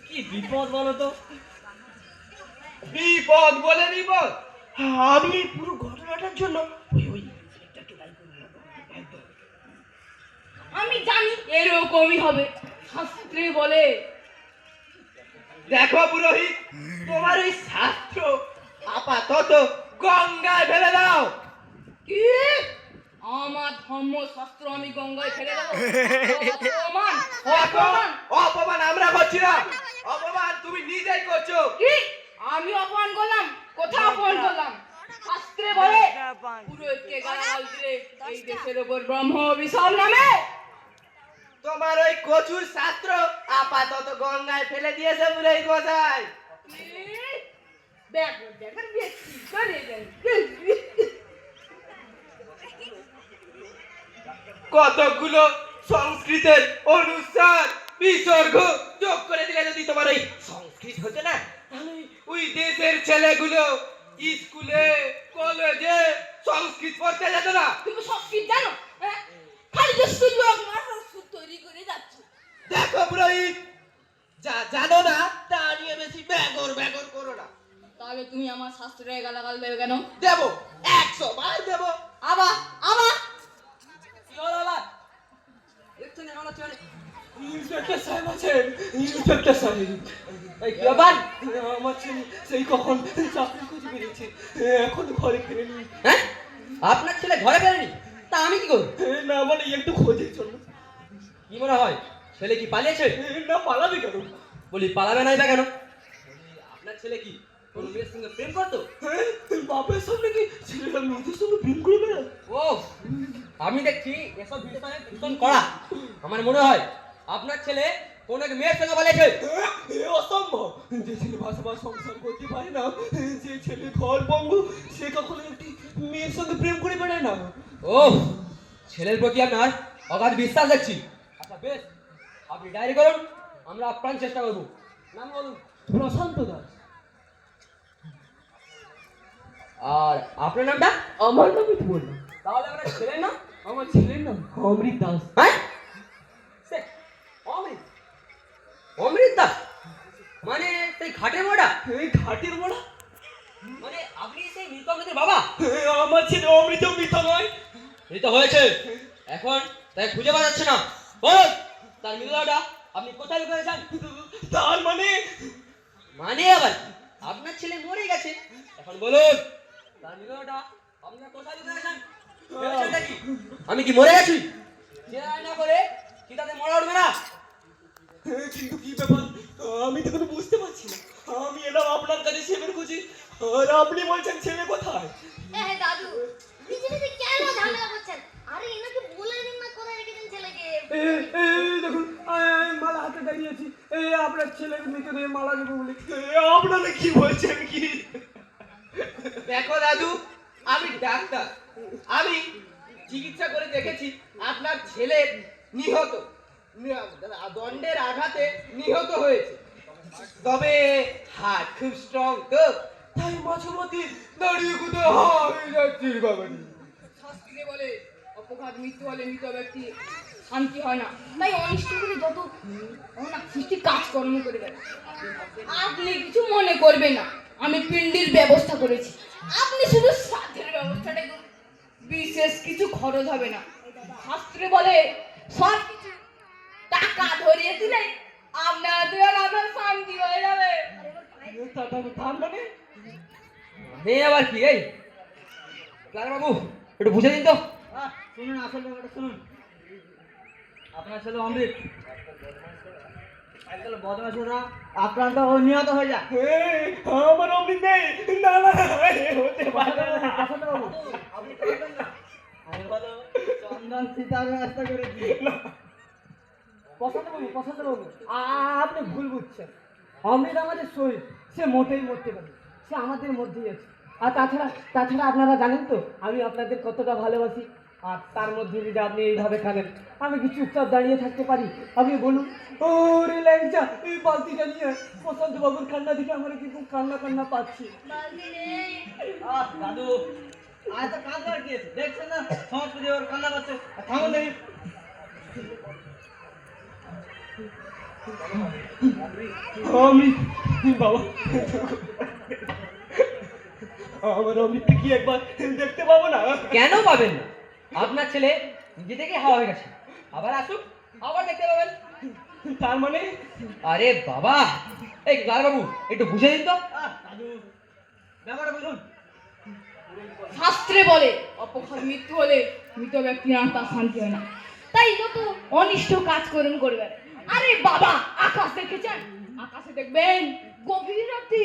কি বিপদ বলো তো? বিপদ বলে বিপদ? আমি এই পুরো ঘটনাটার জন্য ওই ইন্সপেক্টরকে দায়ী করব। আমি জানি এরকমই হবে, শাস্ত্রে বলে। দেখো পুরোহিত, তোমার ওই শাস্ত্র আপাতত গঙ্গায় ফেলে দাও। কি? আমার ধর্মশাস্ত্র আমি গঙ্গায় ফেলে দেবো? অপমান, অপমান। অপমান আমরা করছি না, অপমান তুমি নিজেই করছো। কি? আমি অপমান করলাম? কোথাও বলে পুরোহিতকে গালাগাল দিলে এই দেশের উপর ব্রহ্ম অভিশাপ নামে। তোমার ওই কচুর শাস্ত্র আপাতত গঙ্গায় ফেলে দিয়েছে পুরোহিত মশাই। কতগুলো সংস্কৃতের অনুসার বিসর্গ যোগ করে দিলে যদি তোমার ওই সংস্কৃত হতো না, তাহলে ওই দেশের ছেলেগুলো স্কুলে কলেজে সংস্কৃত পড়তে যেত না। তুমি সংস্কৃত জানো? হ্যাঁ? খালি যে সুযোগ না সুদ তৈরি করে যাচ্ছ। দেখো পুরোহিত, যা জানো না তা নিয়ে বেশি ব্যাগর ব্যাগর করো না। তাহলে তুমি আমার শাস্ত্রে গালাগাল দেবে কেন? দেবো, 100 বার দেবো। আবার আবার কি হলো আবার? দেখছেন এখন হচ্ছে ইন্সপেক্টর সাহেব আছেন, ইন্সপেক্টর সাহেব। এই কি ব্যাপার? আমার ছেলে সেই কখন চাকরি খুঁজে বেরিয়েছে, এখন ঘরে ফিরেনি। হ্যাঁ, আপনার ছেলে ঘরে ফেরেনি? তা আমি কি করব? না মানে একটু খোঁজের জন্য। কি মনে হয় ছেলে কি পালিয়েছে? না, পালাবে কেন? বলি পালাবে নাই বা কেন? আপনার ছেলে কি কোন মেয়ের সঙ্গে প্রেম করতো? বাপের সামনে কি ছেলেটা মেয়েদের সঙ্গে প্রেম করে বেড়ায়? ও, আমি দেখছি এসব বিষয়ে ভীষণ কড়া। আমার মনে হয় আপনার ছেলে কোন এক মেয়ের সঙ্গে পালিয়েছে। অসম্ভব, যে ছেলে বাসা সংসার করতে পারে না, যে ছেলে ঘর বঙ্গ, সে কখনো একটি মেয়ের সঙ্গে প্রেম করে বেড়ায় না। ও, ছেলের প্রতি আপনার অগাধ বিশ্বাস দেখছি। আচ্ছা বেশ, আপনি ডায়েরি করুন, আমরা আপ্রাণ চেষ্টা করব। নাম বলুন। প্রশান্ত দাস। আর আপনার নামটা? আমার নামই তো বললাম। তাহলে আপনার ছেলের নাম? আমার ছেলের নাম অমৃত দাস। হ্যাঁ, অমৃত অমৃত দাস মানে সেই ঘাটের মোড়া? এই ঘাটের মোড়া মানে আপনি সেই মৃত অমৃতের বাবা? আমার ছেলে অমৃত মৃত নয়। মৃত হয়েছে, এখন তাই খুঁজে পাওয়া যাচ্ছে না। বল, তার মৃতদেহটা আপনি কোথায় লুকিয়েছেন? তার মানে মানে আবার কি? আপনার ছেলে মরে গেছে, এখন বলুন তার মৃতদেহটা আপনার কোথায় লুকিয়েছেন? ভেবেছেনটা কি আমি কি মরে গেছি? চেয়ার না করে কি তাতে মরা উঠবে না? কিন্তু কি ব্যাপার, আমি তো কোনো বুঝতে পারছি না। আমি এলাম আপনার কাছে ছেলের খুঁজি, আর আপনি বলছেন ছেলে কোথায়? দাদু নিজে নিজে কেন ঝামেলা করছেন? আরে এনাকে বলে দিন না কোথায় রেখেছেন ছেলেকে। দেখুন, মালা হাতে দাঁড়িয়েছি, আপনার ছেলের মৃতদেহে মালা দেবো বলে। আপনারা কি বলছেন কি? দেখো দাদু, আমি ডাক্তার, আমি চিকিৎসা করে দেখেছি আপনার ছেলে নিহত, দণ্ডের আঘাতে নিহত হয়েছে। তবে হার্ট খুব স্ট্রং তো, তাই মাঝে মধ্যে দাঁড়িয়ে কোথাও হয়ে যাচ্ছে বাবা। শাস্ত্রে বলে অপঘাত মৃত্যু হলে মৃত ব্যক্তি শান্তি হয় না, তাই অনিষ্ট করে যত সৃষ্টি কাজকর্ম করে দেয়। আপনি কিছু মনে করবেন না, আমি পিণ্ডির ব্যবস্থা করেছি, আপনি শুধু শ্রাদ্ধের ব্যবস্থাটাই করুন, বিশেষ কিছু খরচ হবে না। শাস্ত্রে বলে সব কিছু টাকা ধরিয়ে দিলে আপনার শান্তি হয়ে যাবে। তার মানে আবার কি? এই বাবু একটু বুঝে দিন তো। শুনুন, আসল ব্যাপারটা শুনুন। আপনার ছেলে অমৃত আজকাল বদমাশেরা আক্রান্ত ও নিহত হয়ে যায়। আমার অমৃত নেই। না না, হতে পারে না। আসলে বাবু আপনি পারবেন না, আমি বলো চন্দন সীতার ব্যবস্থা করেছি। পছন্দ বাবু, আপনি ভুল বুঝছেন। অমৃত আমাদের শহীদ, সে মোটেই মরতে পারে, সে আমাদের মধ্যেই আছে। আর তাছাড়া আপনারা জানেন তো আমি আপনাদের কতটা ভালোবাসি। আর তার মধ্যে যদি আপনি এইভাবে কাঁদেন, আমি কি চুপচাপ দাঁড়িয়ে থাকতে পারি? আপনি বলুন। ও রে ল্যাংচা, এই বালতিটা নিয়ে প্রশান্ত বাবুর কান্না দিকে আমার কিন্তু কান্না পাচ্ছি। বালতি নেই। দাদু আজ তো কাঁদবার কি আছে, দেখছেন না সংস্কৃতি ওর কান্না পাচ্ছে। থামুন দেখি। অমৃত বাবা, আমার অমৃত কি একবার দেখতে পাবো না? কেন পাবেন না? আপনার ছেলে নিজে থেকে হাওয়া হয়ে গেছে, আবার আসুক, আবার দেখতে পাবেন। তার মানে আরে বাবা, এই ক্লার বাবু একটু বুঝে দিন তো। দাদু ব্যাপারটা বুঝুন। শাস্ত্রে বলে অপঘাত মৃত্যু হলে মৃত ব্যক্তির আত্মার শান্তি হয় না, তাই যত অনিষ্ট কাজকর্ম করবেন। আরে বাবা, আকাশ দেখেছেন? আকাশে দেখবেন গভীর রাতে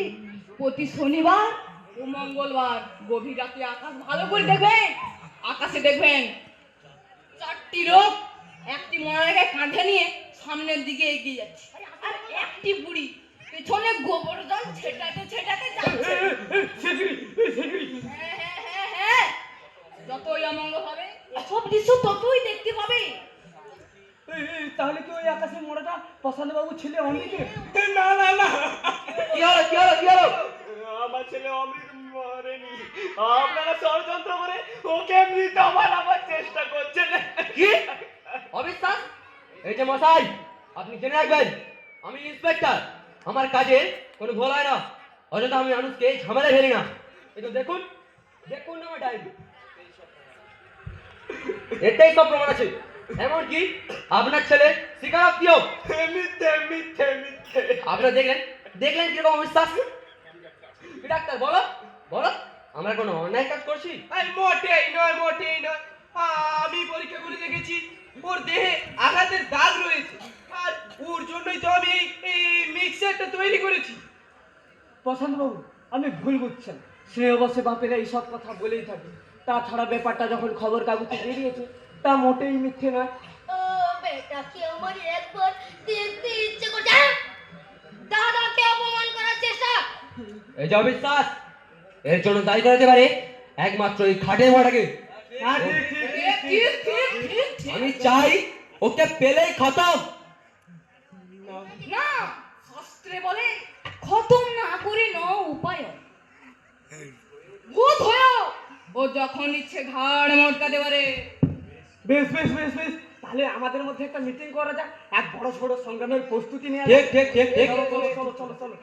প্রতি শনিবার ও মঙ্গলবার গভীর রাতে আকাশ ভালো করে দেখবেন। আকাশে দেখবেন 4টি লোক একটি মরাকে কাঁধে নিয়ে সামনের দিকে এগিয়ে যাচ্ছে, আর একটি বুড়ি পেছনে গোবর জল ছেটাতে ছেটাতে যাচ্ছে। হ্যাঁ, যতই অমঙ্গল হবে এসব দৃশ্য ততই দেখতে পাবে। তাহলে কি ওই আকাশের মোড়াটা প্রশান্ত বাবু ছেলে অমৃতের? কি হলো কি হলো কি হলো? আমার ছেলে অমৃত মরেনি, আপনারা ষড়যন্ত্র করে ওকে মৃত বানাবার চেষ্টা করছেন। কি অবিশ্বাস? এই যে মশাই, আপনি জেনে রাখবেন আমি ইন্সপেক্টর, আমার কাজে কোনো ভুল হয় না। অযথা আমি মানুষকে ঝামেলা ফেলি না। কিন্তু দেখুন দেখুন আমার ডায়েরি, এটাই সব প্রমাণ আছে। এমনকি আপনার ছেলে স্বীকারোক্তিও। মিথ্যে মিথ্যে মিথ্যে। আপনারা দেখলেন দেখলেন কিরকম অবিশ্বাস? কি ডাক্তার বলো বলো, আমরা কোনো অন্যায় কাজ করছি? মোটেই নয়, মোটেই নয়। আমি পরীক্ষা করে দেখেছি ওর দেহে আঘাতের দাগ রয়েছে, আর ওর জন্যই তো আমি এই মিক্সারটা তৈরি করেছি। প্রশান্ত বাবু, আপনি ভুল বুঝছেন। স্নেহ বসে বাপেরা এইসব কথা বলেই থাকে। তাছাড়া ব্যাপারটা যখন খবর কাগজে বেরিয়েছে তা মোটেই মিথ্যে নয়। ও বেটাকে আমার একবার দেখতে ইচ্ছে করছে। দাদাকে অপমান করার চেষ্টা। এই যে অবিশ্বাস, এর জন্য দায়ী করাতে পারে একমাত্র এই খাটের ভাড়াকে। আমি চাই ওকে পেলেই খতম। না, শাস্ত্রে বলে খতম না করে ন উপায়। ভূত হয়েও ও যখন ইচ্ছে ঘাড় মটকাতে পারে। বেশ বেশ বেশ বেশ, তাহলে আমাদের মধ্যে একটা মিটিং করা যাক, এক বড় সড়ো সংগ্রামের প্রস্তুতি নেওয়া ঠিক যাক। ঠিক ঠিক ঠিক। চলো চলো চলো চলো চলো।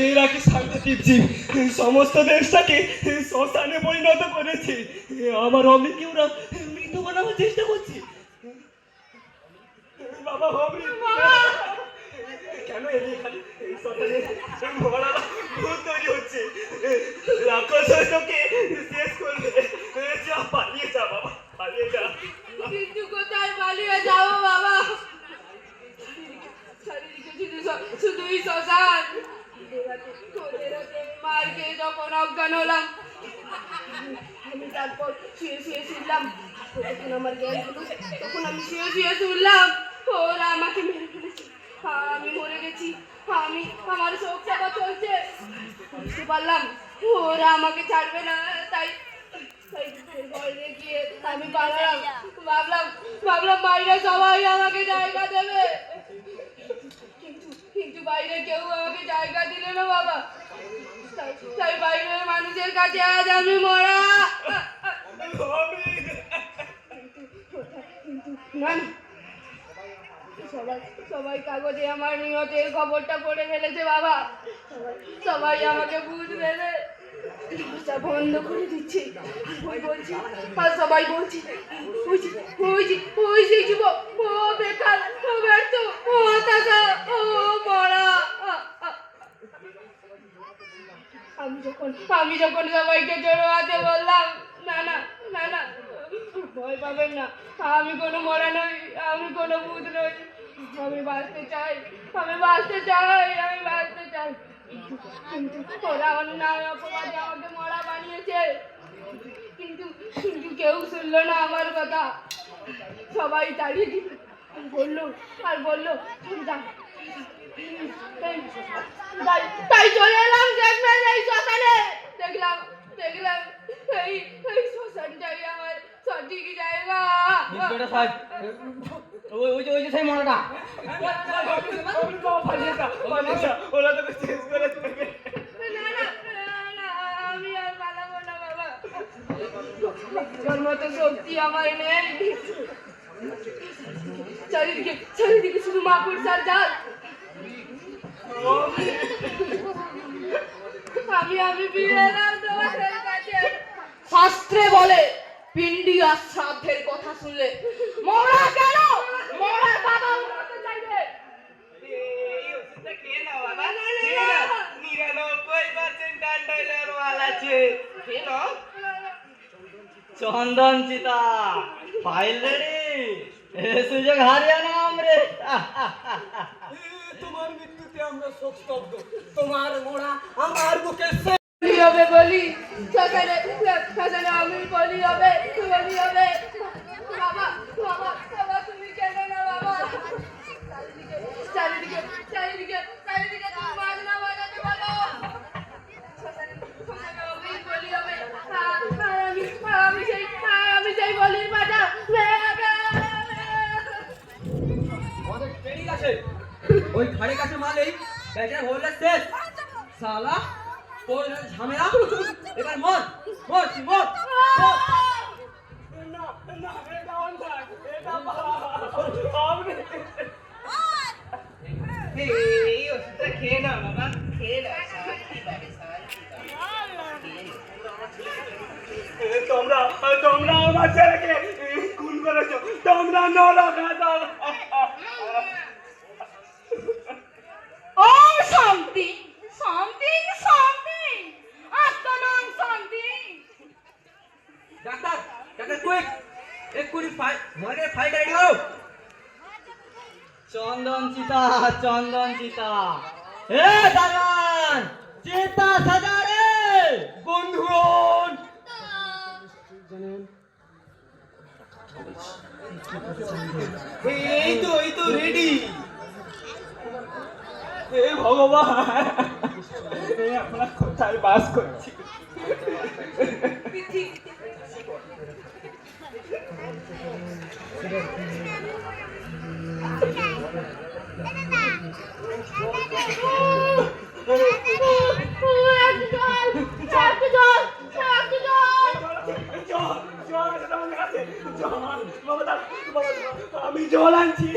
এরা কি সাংঘাতিক জীব, সমস্ত দেশটাকে শ্মশানে পরিণত করেছে। আমার অমৃতকে ওরা মৃত বানাবার চেষ্টা করছে। বাবা অমৃত কেন এলি এখানে? এই শ্মশানে মরা ভূত তৈরি হচ্ছে, রাক্ষস তোকে শেষ করবে। যা পালিয়ে যা বাবা, পালিয়ে যা। কিন্তু কোথায় পালিয়ে যাবো বাবা? চারিদিকে শুধুই শ্মশান। ওদের হাতে মার খেয়ে যখন অজ্ঞান হলাম, আমি তারপর শুয়ে শুয়ে শুনলাম। যখন আমার জ্ঞান হলো তখন আমি শুয়ে শুয়ে শুনলাম ওরা আমাকে মেরে ফেলেছে। আমি মরে গেছি, আমার শোক সভা চলছে। বুঝতে পারলাম ওরা আমাকে ছাড়বে না, তাই বাইরে গিয়ে আমি পালালাম। ভাবলাম বাইরে সবাই আমাকে জায়গা দেবে, কিন্তু বাইরে কেউ আমাকে জায়গা দিল না বাবা। তাই বাইরের মানুষের কাছে আজ আমি মরা। কিন্তু না, সবাই কাগজে আমার নিহতের খবরটা পড়ে ফেলেছে বাবা। সবাই আমাকে ভূত ভেবে দরজা বন্ধ করে দিচ্ছে। আর সবাই বলছে ওই যে যুবক, ও বেকার, ও ব্যর্থ, ও হতাশা, ও মরা। আমি যখন সবাইকে জড়ো হাতে বললাম, না না না না, ভয় পাবেন না, আমি কোনো মরা নই, আমি কোনো ভূত নই, আমি বাঁচতে চাই, আমি বাঁচতে চাই, আমি বাঁচতে চাই। কিন্তু ওরা অন্যায় অপরাধে আমাকে মরা বানিয়েছে। কিন্তু কেউ শুনলো না আমার কথা। সবাই দাঁড়িয়ে দিল আর বললো যা। তাই চলে এলাম দেখবেন এই শ্মশানে। দেখলাম এই শ্মশানটাই আমার সঠিক জায়গা। ইন্সপেক্টর সাহেব, ওই যে সেই মরাটা। ওরা তোকে শেষ করে দেবে। না, আমি আর পালাবো না বাবা। তোর মতো শক্তি আমার নেই। চারিদিকে শুধু মাকড়সার জাল। আমি ফিরে এলাম তোমাদের কাছে। শাস্ত্রে বলে পিণ্ডি আর শ্রাদ্ধের কথা শুনলে মরা কেন মরার বাবা মরতে চাইবে। এই ওষুধটা খেয়ে নাও বাবা, খেয়ে নাও। 99% ডান্ডাইলার ওয়াল আছে, খেয়ে নাও। চন্দন চিতা ফাইল রেডি, এ সুযোগ হারিয়ে না আমরে। তোমার মৃত্যুতে আমরা শোক স্তব্ধ। তোমার মোড়া আমার বুকে বলি হবে বলি শ্মশানে আমি বলি হবে বাবা বাবা বাবা তুমি কেন না বাবা চারিদিকে চারিদিকে চারিদিকে তুমি বাজনা বাজাতে বলো শ্মশানে আমি বলি হবে আমি সেই বলির বাজা আমাদের ট্রেনিং আছে ওই ঘাড়ের কাছে মালেই ব্যাটার হলে শেষ শালা তোর এখানে ঝামেলা এবার মর মর তুই মর মর। এই ওষুধটা খেয়ে নাও বাবা, খেয়ে নাও, শান্তি পাবে, শান্তি পাবে। তোমরা আমার ছেলেকে খুন করেছো, তোমরা নরক। ও শান্তি শান্তি শান্তি আত্মনাম শান্তি। ডাক্তার ডাক্তার কুইক এক্ষুনি মর্গের ফাইলটা রেডি করো। চন্দন চিতা এ দারোয়ান, চিতা সাজা রে বন্ধুগণ। এই তো রেডি। হে ভগবান, আমরা কোথায় বাস করছি? আমি জল আনছি।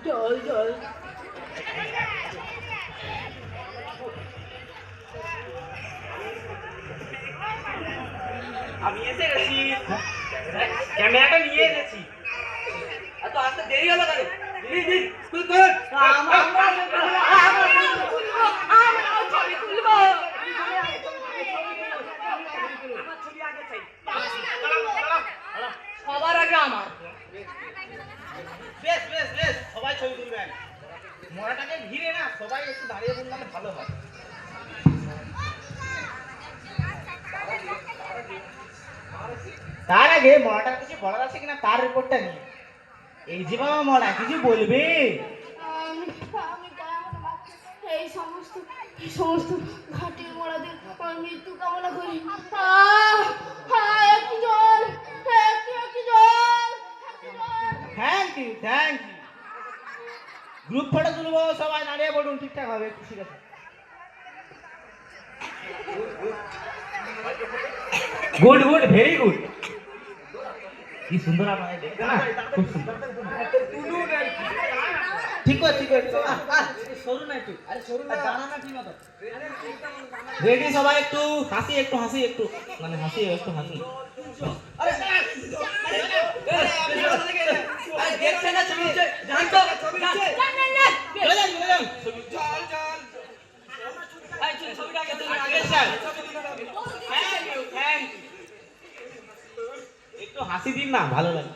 জল জল আমি এসে গেছি, ক্যামেরাটা নিয়ে এসেছি। এত আসতে দেরি হলো কেন? স্কুল কর সবার আগে আমার বেশ বেশ বেশ, সবাই ছবি তুলবেন। মোড়াটাকে ঘিরে না সবাই একটু দাঁড়িয়ে বললে ভালো হয়। তার আগে মোড়াটার কিছু বলার আছে কিনা তার রিপোর্টটা নিয়ে। এই যে বাবা মোড়া কিছু বলবে? আমি এই সমস্ত ঘাটের মরাদের মৃত্যু কামনা করি। একটু জল একটু জল। থ্যাংক ইউ গ্রুপ ফটো তুলবো, সবাই দাঁড়িয়ে পড়ুন ঠিকঠাক হবে। ঠিক আছে, গুড ভেরি গুড। কি সুন্দর আপনাকে দেখতে না, খুব সুন্দর। ঠিক আছে সরু না একটু, আরে সরু না, জানা না ঠিক মতো। রেডি সবাই, একটু হাসি একটু মানে হাসি একটু হাসি। দেখছে না ছবি হচ্ছে জানতো ছবিটা আগে তুমি আগে স্যার থ্যাংক ইউ একটু হাসি দিন না, ভালো লাগে।